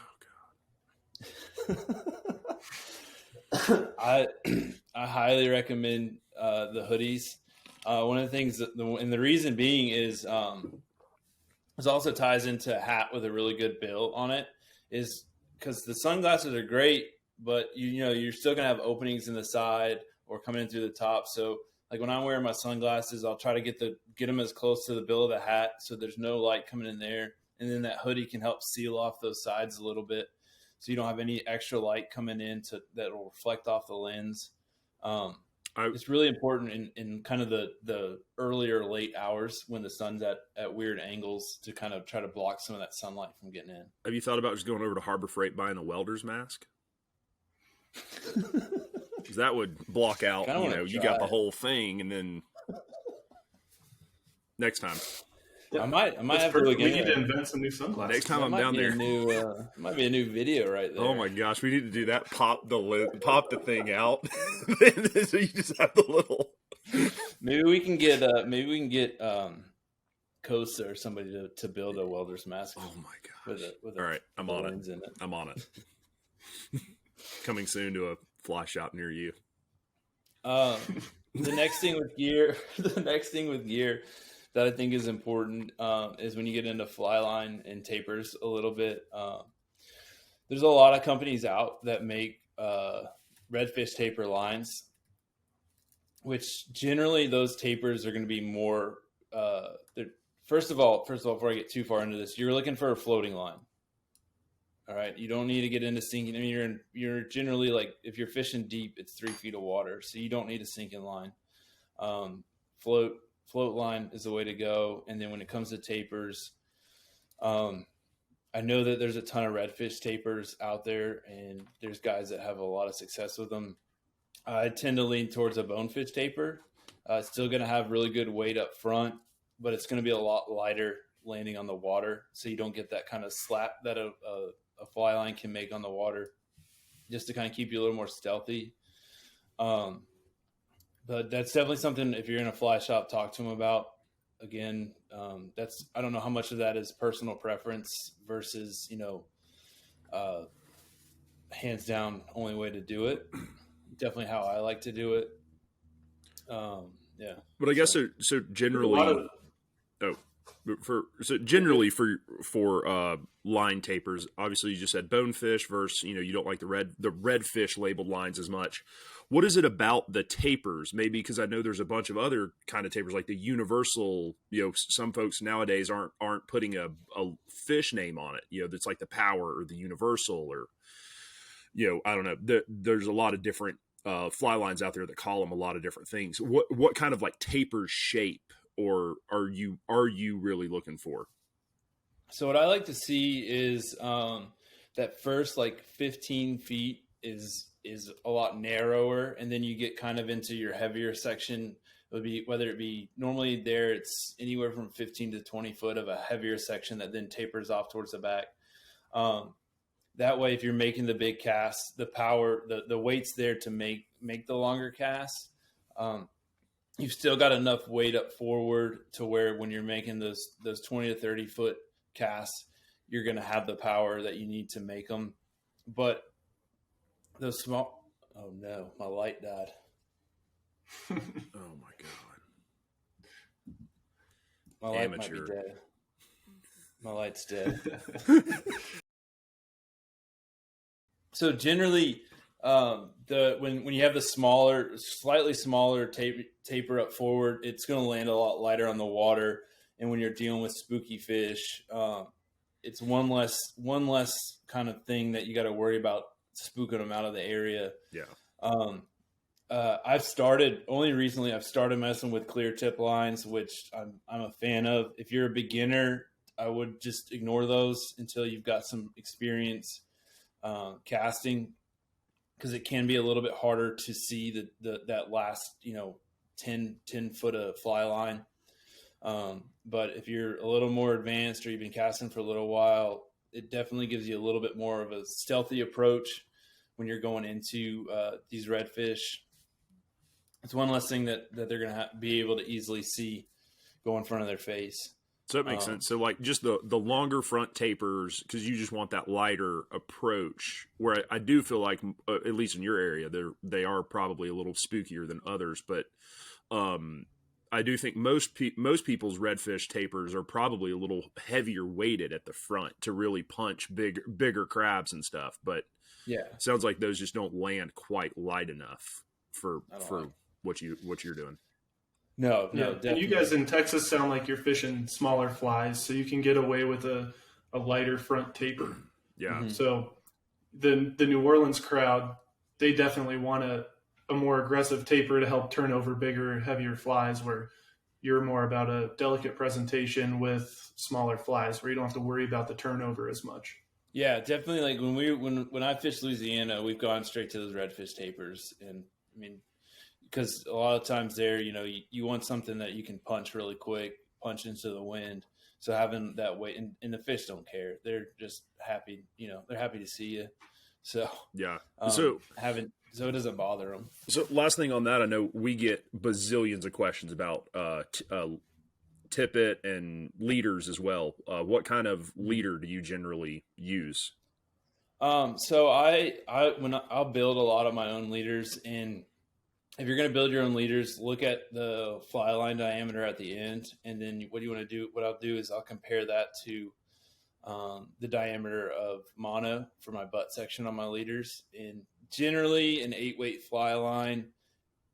God. I highly recommend the hoodies. One of the things and the reason being is this also ties into a hat with a really good bill on it, is because the sunglasses are great, but you're still gonna have openings in the side or coming in through the top. So like when I'm wearing my sunglasses, I'll try to get them as close to the bill of the hat so there's no light coming in there, and then that hoodie can help seal off those sides a little bit, so you don't have any extra light coming in that will reflect off the lens. It's really important in kind of the earlier late hours when the sun's at weird angles to kind of try to block some of that sunlight from getting in. Have you thought about just going over to Harbor Freight buying a welder's mask? Because that would block out, you got the whole thing, and then next time. Yeah, I might have to look. We need to invent some new sunglasses. Next time I'm down there, it might be a new video right there. Oh my gosh, we need to do that. Pop the thing out, so you just have the little. Maybe we can get Costa or somebody to build a welder's mask. Oh my gosh! With all right, I'm on it. In it. I'm on it. Coming soon to a fly shop near you. The next thing with gear that I think is important is when you get into fly line and tapers a little bit. There's a lot of companies out that make redfish taper lines, which generally those tapers are going to be more. First of all, before I get too far into this, you're looking for a floating line. All right, you don't need to get into sinking. I mean, you're generally like, if you're fishing deep, it's 3 feet of water, so you don't need a sinking line. Float line is the way to go. And then when it comes to tapers, I know that there's a ton of redfish tapers out there, and there's guys that have a lot of success with them. I tend to lean towards a bonefish taper. It's still going to have really good weight up front, but it's going to be a lot lighter landing on the water, so you don't get that kind of slap that a fly line can make on the water, just to kind of keep you a little more stealthy. But that's definitely something, if you're in a fly shop, talk to them about. Again, I don't know how much of that is personal preference versus, hands down only way to do it. Definitely how I like to do it. Yeah. But I guess so generally, generally for line tapers, obviously you just said bonefish versus, you don't like the redfish labeled lines as much. What is it about the tapers? Maybe because I know there's a bunch of other kind of tapers, like the universal. Some folks nowadays aren't putting a fish name on it. That's like the Power or the Universal, or I don't know. There's a lot of different fly lines out there that call them a lot of different things. What kind of like taper shape or are you really looking for? So what I like to see is that first like 15 feet is a lot narrower, and then you get kind of into your heavier section. Whether it be normally there, it's anywhere from 15 to 20 foot of a heavier section that then tapers off towards the back. That way, if you're making the big cast, the power, the weight's there to make the longer cast. You've still got enough weight up forward to where when you're making those 20 to 30 foot casts, you're going to have the power that you need to make them. But those small, oh no, my light died. Oh my God. My light might be dead. My light's dead. So generally, when you have the slightly smaller taper up forward, it's going to land a lot lighter on the water. And when you're dealing with spooky fish, it's one less kind of thing that you got to worry about spooking them out of the area. Yeah. I've started messing with clear tip lines, which I'm a fan of. If you're a beginner, I would just ignore those until you've got some experience casting, because it can be a little bit harder to see that last 10 foot of fly line. But if you're a little more advanced or you've been casting for a little while, it definitely gives you a little bit more of a stealthy approach when you're going into these redfish. It's one less thing that they're going to be able to easily see go in front of their face. So that makes sense. So like just the longer front tapers, because you just want that lighter approach, where I do feel like, at least in your area, they are probably a little spookier than others. But I do think most people's redfish tapers are probably a little heavier weighted at the front to really punch bigger crabs and stuff. But yeah, sounds like those just don't land quite light enough for what you're doing. No, yeah. definitely. And you guys in Texas sound like you're fishing smaller flies, so you can get away with a lighter front taper. Yeah. Mm-hmm. So the New Orleans crowd, they definitely want a more aggressive taper to help turn over bigger, heavier flies, where you're more about a delicate presentation with smaller flies, where you don't have to worry about the turnover as much. Yeah, definitely. Like when I fished Louisiana, we've gone straight to those redfish tapers, and I mean, because a lot of times there, you want something that you can punch really quick, punch into the wind. So having that weight, and the fish don't care; they're just happy. They're happy to see you. So yeah, so it doesn't bother them. So last thing on that, I know we get bazillions of questions about tippet and leaders as well. What kind of leader do you generally use? So I'll build a lot of my own leaders, and if you're going to build your own leaders, look at the fly line diameter at the end, and then what I'll do is I'll compare that to the diameter of mono for my butt section on my leaders. And generally, an 8-weight fly line,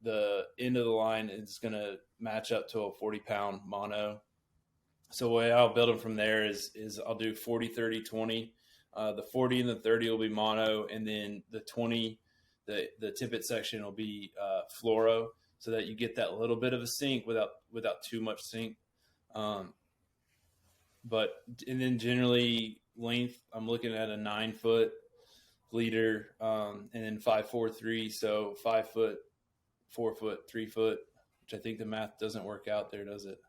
the end of the line is going to match up to a 40-pound mono. So the way I'll build them from there is I'll do 40, 30, 20. The 40 and the 30 will be mono, and then the 20, the tippet section will be fluoro, so that you get that little bit of a sink without too much sink. And then generally length, I'm looking at a 9-foot leader, and then 5'4", so 5 foot, 4 foot, 3 foot, which I think the math doesn't work out there, does it?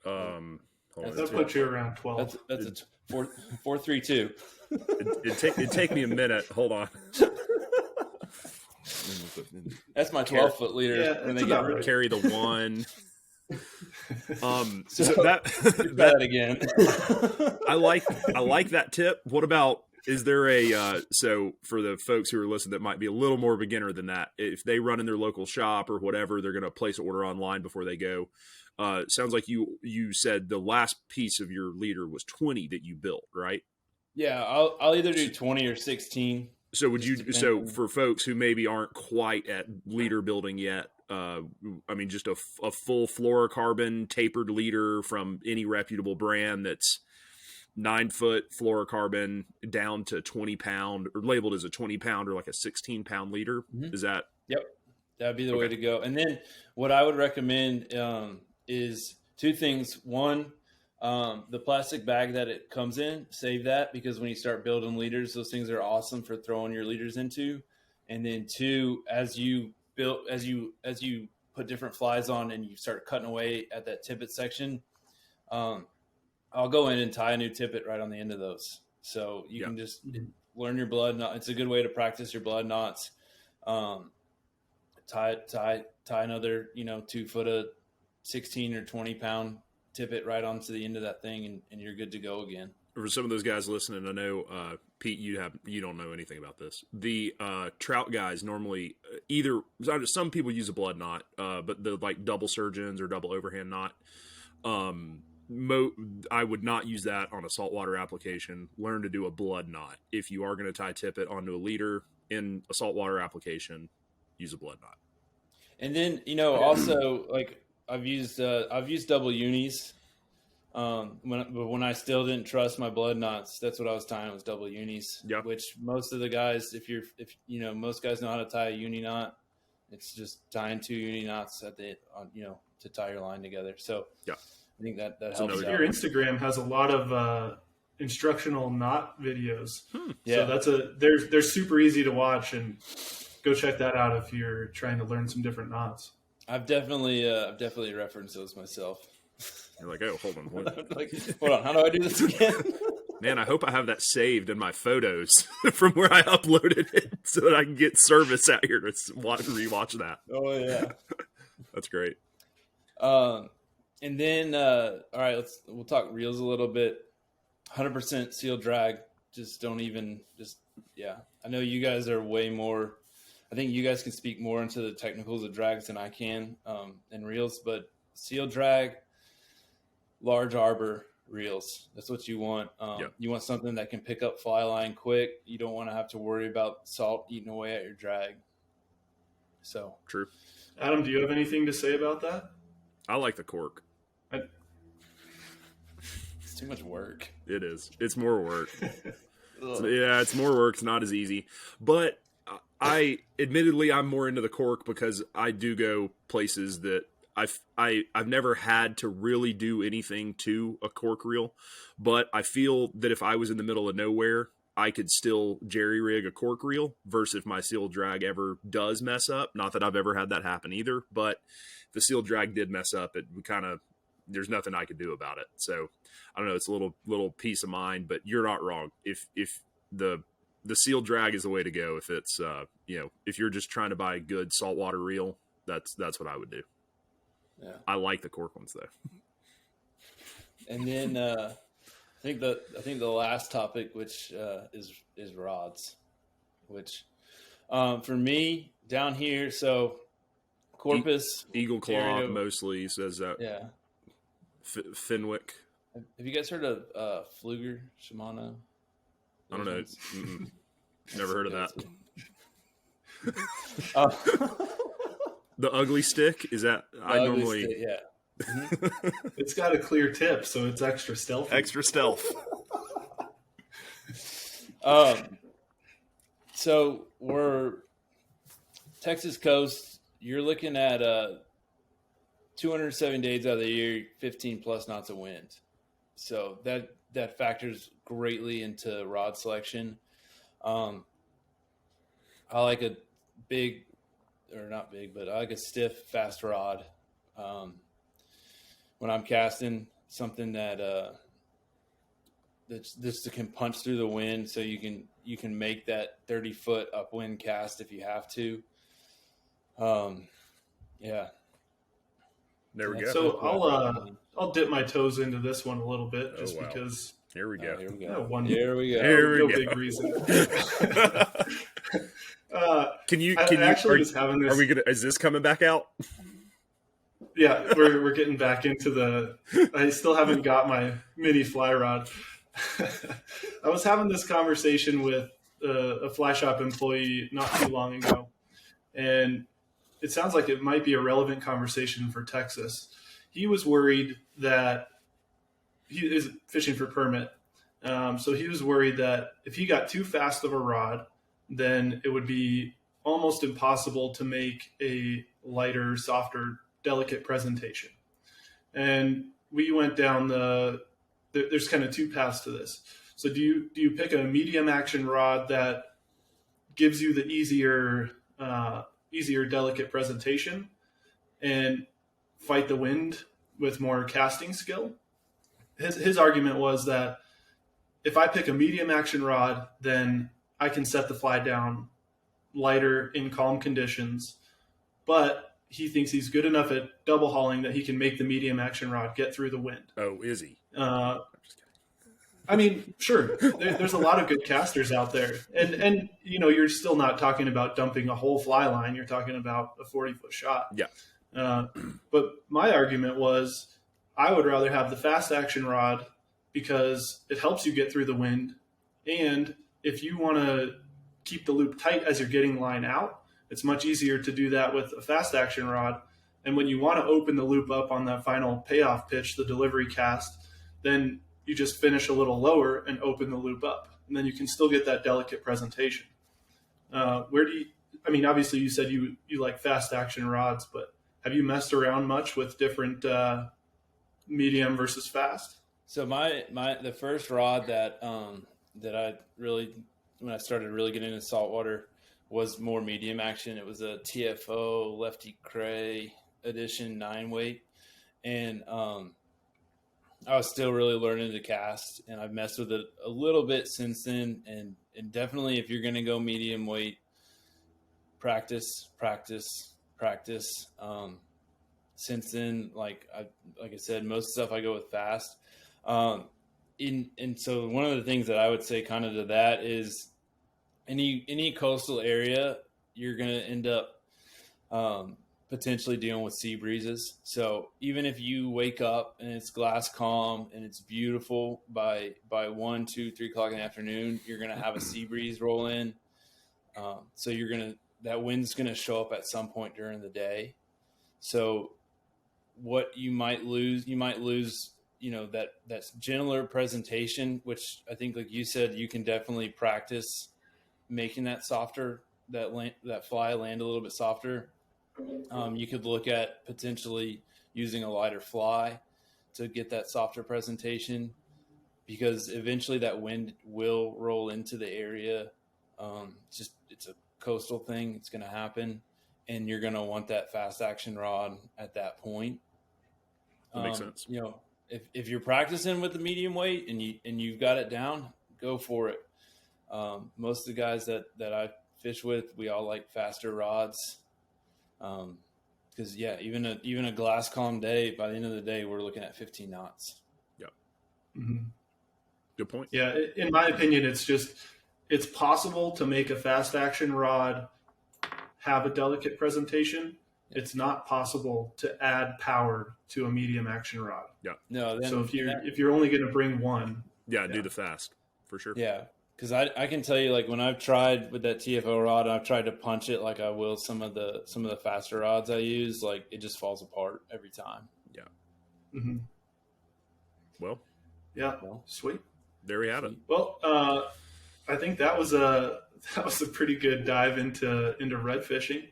That puts you around 12. That's a 4.32. It'd take me a minute. Hold on. That's my 12-foot leader. Yeah, when they get right. Carry the one. So that again. I like that tip. What about, is there so for the folks who are listening that might be a little more beginner than that, if they run in their local shop or whatever, they're going to place an order online before they go. Sounds like you said the last piece of your leader was 20 that you built, right? Yeah, I'll either do 20 or 16. So for folks who maybe aren't quite at leader building yet, just a full fluorocarbon tapered leader from any reputable brand that's 9-foot fluorocarbon down to 20-pound, or labeled as a 20-pound or like a 16-pound leader. Mm-hmm. Is that? Yep, that'd be the way to go. And then what I would recommend is two things. One, the plastic bag that it comes in, save that, because when you start building leaders, those things are awesome for throwing your leaders into. And then two, as you put different flies on and you start cutting away at that tippet section, I'll go in and tie a new tippet right on the end of those. So you can just learn your blood knot. It's a good way to practice your blood knots. Tie another, 2 foot of 16 or 20 pound tippet right onto the end of that thing, and you're good to go again. For some of those guys listening, I know, Pete, you don't know anything about this. The trout guys normally some people use a blood knot, but the like double surgeons or double overhand knot, I would not use that on a saltwater application. Learn to do a blood knot. If you are going to tie tippet onto a leader in a saltwater application, use a blood knot. And then, also like I've used double unis. When I still didn't trust my blood knots, that's what I was tying, was double unis. Yep. Which most of the guys, most guys know how to tie a uni knot. It's just tying 2 uni knots to tie your line together. So yeah, I think that helps. Your Instagram has a lot of instructional knot videos. Yeah. So they're super easy to watch, and go check that out if you're trying to learn some different knots. I've definitely referenced those myself. You're like, oh, hold on. Hold on. How do I do this again? Man, I hope I have that saved in my photos from where I uploaded it so that I can get service out here to rewatch that. Oh, yeah. That's great. And then, all right, we'll talk reels a little bit. 100% seal drag. I know you guys are way more. I think you guys can speak more into the technicals of drags than I can in reels, but seal drag, large arbor reels. That's what you want. You want something that can pick up fly line quick. You don't want to have to worry about salt eating away at your drag. So true. Adam, do you have anything to say about that? I like the cork. It's too much work. It is. It's more work. It's more work. It's not as easy. But I'm more into the cork because I do go places that I've never had to really do anything to a cork reel, but I feel that if I was in the middle of nowhere, I could still jerry rig a cork reel versus if my seal drag ever does mess up. Not that I've ever had that happen either, but if the seal drag did mess up, there's nothing I could do about it. So I don't know. It's a little peace of mind, but you're not wrong. If the seal drag is the way to go, if it's, if you're just trying to buy a good saltwater reel, that's what I would do. Yeah. I like the cork ones though. And then I think the last topic, which is rods, which for me down here, so Corpus, Eagle Claw mostly says that. Yeah. Fenwick. Have you guys heard of Fluger Shimano? I don't know. Never heard of that. The ugly stick is that Stick, yeah. Mm-hmm. It's got a clear tip, so it's extra stealthy. Extra stealth. So we're Texas coast. You're looking at 207 days out of the year, 15 plus knots of wind. So that factors greatly into rod selection. I like a big, or not big, but I like a stiff, fast rod. When I'm casting, something that this can punch through the wind, so you can make that 30-foot upwind cast if you have to. Yeah. There we go. So I'll dip my toes into this one a little bit, just because. Here we go. Here we go. go. No big reason. Can you just having this? Are we gonna? Is this coming back out? Yeah, we're getting back into I still haven't got my mini fly rod. I was having this conversation with a fly shop employee not too long ago, and it sounds like it might be a relevant conversation for Texas. He was worried that he is fishing for permit. So he was worried that if he got too fast of a rod, then it would be almost impossible to make a lighter, softer, delicate presentation. And we went down there's kind of two paths to this. So do you pick a medium action rod that gives you the easier delicate presentation and fight the wind with more casting skill? His argument was that if I pick a medium action rod, then I can set the fly down lighter in calm conditions, but he thinks he's good enough at double hauling that he can make the medium action rod get through the wind. Oh, is he? I mean, sure. There's a lot of good casters out there, and you're still not talking about dumping a whole fly line. You're talking about a 40-foot shot. Yeah. But my argument was, I would rather have the fast action rod because it helps you get through the wind. And if you want to keep the loop tight as you're getting line out, it's much easier to do that with a fast action rod. And when you want to open the loop up on that final payoff pitch, the delivery cast, then you just finish a little lower and open the loop up. And then you can still get that delicate presentation. Where do you, I mean, obviously you said you like fast action rods, but have you messed around much with different medium versus fast? So the first rod that I really, when I started really getting into saltwater, was more medium action. It was a TFO Lefty Cray edition 9-weight, and I was still really learning to cast, and I've messed with it a little bit since then. And definitely, if you're going to go medium weight, practice. Since then, like I said, most stuff I go with fast. And so one of the things that I would say kind of to that is any coastal area, you're going to end up potentially dealing with sea breezes. So even if you wake up and it's glass calm and it's beautiful by 1, 2, 3 o'clock in the afternoon, you're going to have a sea breeze roll in. So that wind's going to show up at some point during the day. So what you might lose, that's gentler presentation, which I think, like you said, you can definitely practice making that softer, that fly land a little bit softer. You could look at potentially using a lighter fly to get that softer presentation, because eventually that wind will roll into the area. It's a coastal thing. It's going to happen, and you're going to want that fast action rod at that point. That makes sense. If you're practicing with the medium weight and you've got it down, go for it. Most of the guys that I fish with, we all like faster rods. Because even a glass calm day, by the end of the day, we're looking at 15 knots. Yeah. Mm-hmm. Good point. Yeah. In my opinion, it's possible to make a fast action rod have a delicate presentation. It's not possible to add power to a medium action rod. Yeah. No. So if you're only going to bring one, do the fast for sure. Yeah. Because I can tell you, like, when I've tried with that TFO rod, and I've tried to punch it like I will some of the faster rods I use, like, it just falls apart every time. Yeah. Mm-hmm. Well. Yeah. Sweet. There we have it. Well, I think that was a pretty good dive into red fishing.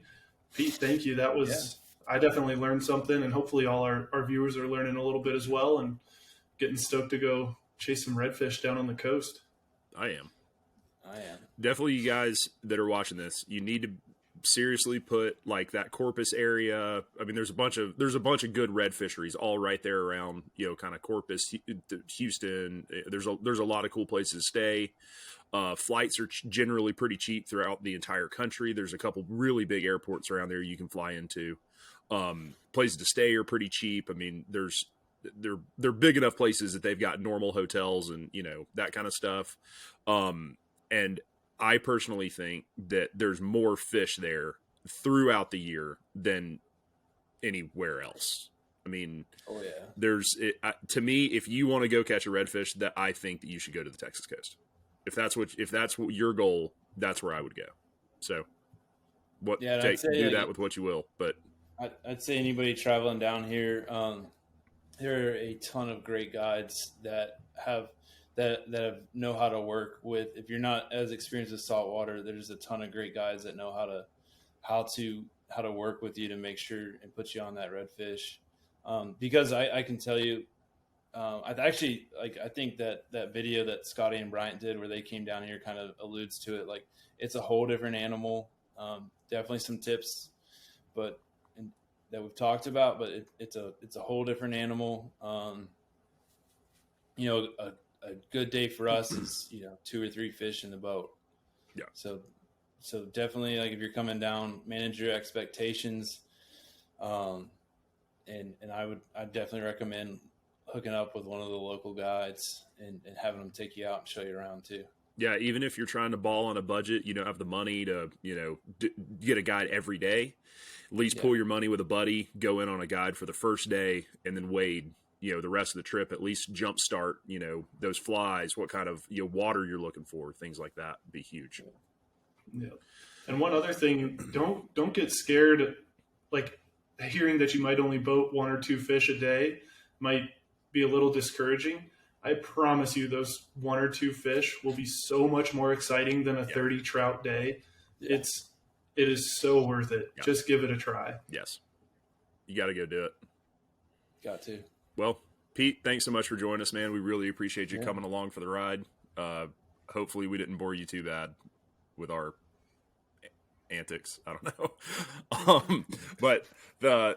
Pete, thank you. That was I definitely learned something, and hopefully all our viewers are learning a little bit as well and getting stoked to go chase some redfish down on the coast. I am. Definitely, you guys that are watching this, you need to seriously put like that Corpus area. I mean, there's a bunch of good red fisheries all right there around, kind of Corpus, Houston. There's a lot of cool places to stay. Flights are generally pretty cheap throughout the entire country. There's a couple really big airports around there you can fly into. Places to stay are pretty cheap. I mean, they're big enough places that they've got normal hotels and, that kind of stuff. And I personally think that there's more fish there throughout the year than anywhere else. I mean, to me, if you want to go catch a redfish, that I think that you should go to the Texas coast. If that's what your goal, that's where I would go. So do that with what you will, but I'd say anybody traveling down here, there are a ton of great guides that know how to work with. If you're not as experienced with saltwater, there's a ton of great guides that know how to work with you to make sure and put you on that redfish. Because I can tell you, I think that video that Scotty and Bryant did where they came down here kind of alludes to it. Like, it's a whole different animal. Definitely some tips, that we've talked about, but it's a whole different animal. A good day for us is 2 or 3 fish in the boat. Yeah. So definitely, like, if you're coming down, manage your expectations. And I'd definitely recommend hooking up with one of the local guides and having them take you out and show you around too. Yeah, even if you're trying to ball on a budget, you don't have the money to, get a guide every day. At least pull your money with a buddy, go in on a guide for the first day, and then wade the rest of the trip, at least jumpstart, those flies, what kind of, water you're looking for, things like that would be huge. Yeah. And one other thing, don't get scared. Like hearing that you might only boat 1 or 2 fish a day might be a little discouraging. I promise you those 1 or 2 fish will be so much more exciting than a 30 trout day. Yeah. It is so worth it. Yeah. Just give it a try. Yes. You got to go do it. Got to. Well, Pete, thanks so much for joining us, man. We really appreciate you coming along for the ride. Hopefully we didn't bore you too bad with our antics. I don't know. But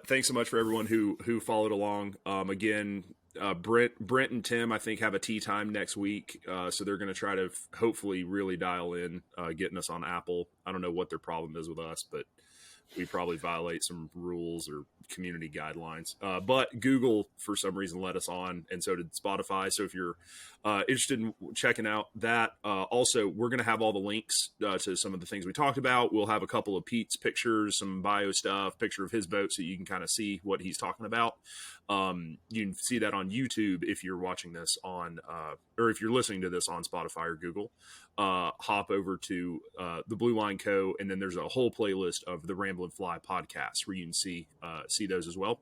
thanks so much for everyone who followed along. Again, Brent and Tim, I think, have a tea time next week. So they're going to try to hopefully really dial in, getting us on Apple. I don't know what their problem is with us, but we probably violate some rules or community guidelines. But Google, for some reason, let us on, and so did Spotify. So if you're interested in checking out that, also, we're going to have all the links to some of the things we talked about. We'll have a couple of Pete's pictures, some bio stuff, picture of his boat, so you can kind of see what he's talking about. You can see that on YouTube if you're watching this on, or if you're listening to this on Spotify or Google. Hop over to the BlueLineCo, and then there's a whole playlist of the Ramblin' Fly podcast where you can see those as well.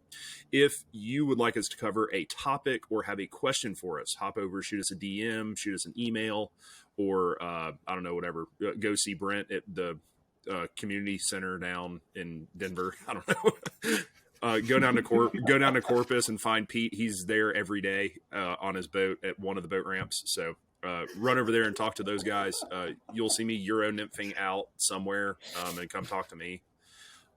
If you would like us to cover a topic or have a question for us, hop over, shoot us a DM, shoot us an email, or I don't know, whatever. Go see Brent at the community center down in Denver. I don't know. Go down to Corpus and find Pete. He's there every day on his boat at one of the boat ramps. So run over there and talk to those guys. You'll see me Euro nymphing out somewhere, and come talk to me,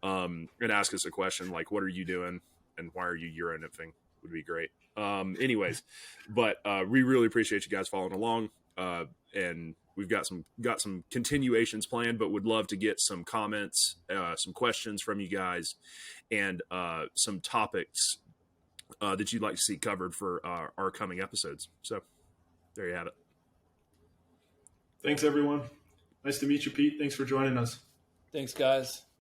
and ask us a question like, "What are you doing? And why are you Euro nymphing?" Would be great. Anyways, but we really appreciate you guys following along, and we've got some continuations planned, but would love to get some comments, some questions from you guys, and some topics that you'd like to see covered for our coming episodes. So there you have it. Thanks, everyone. Nice to meet you, Pete. Thanks for joining us. Thanks, guys.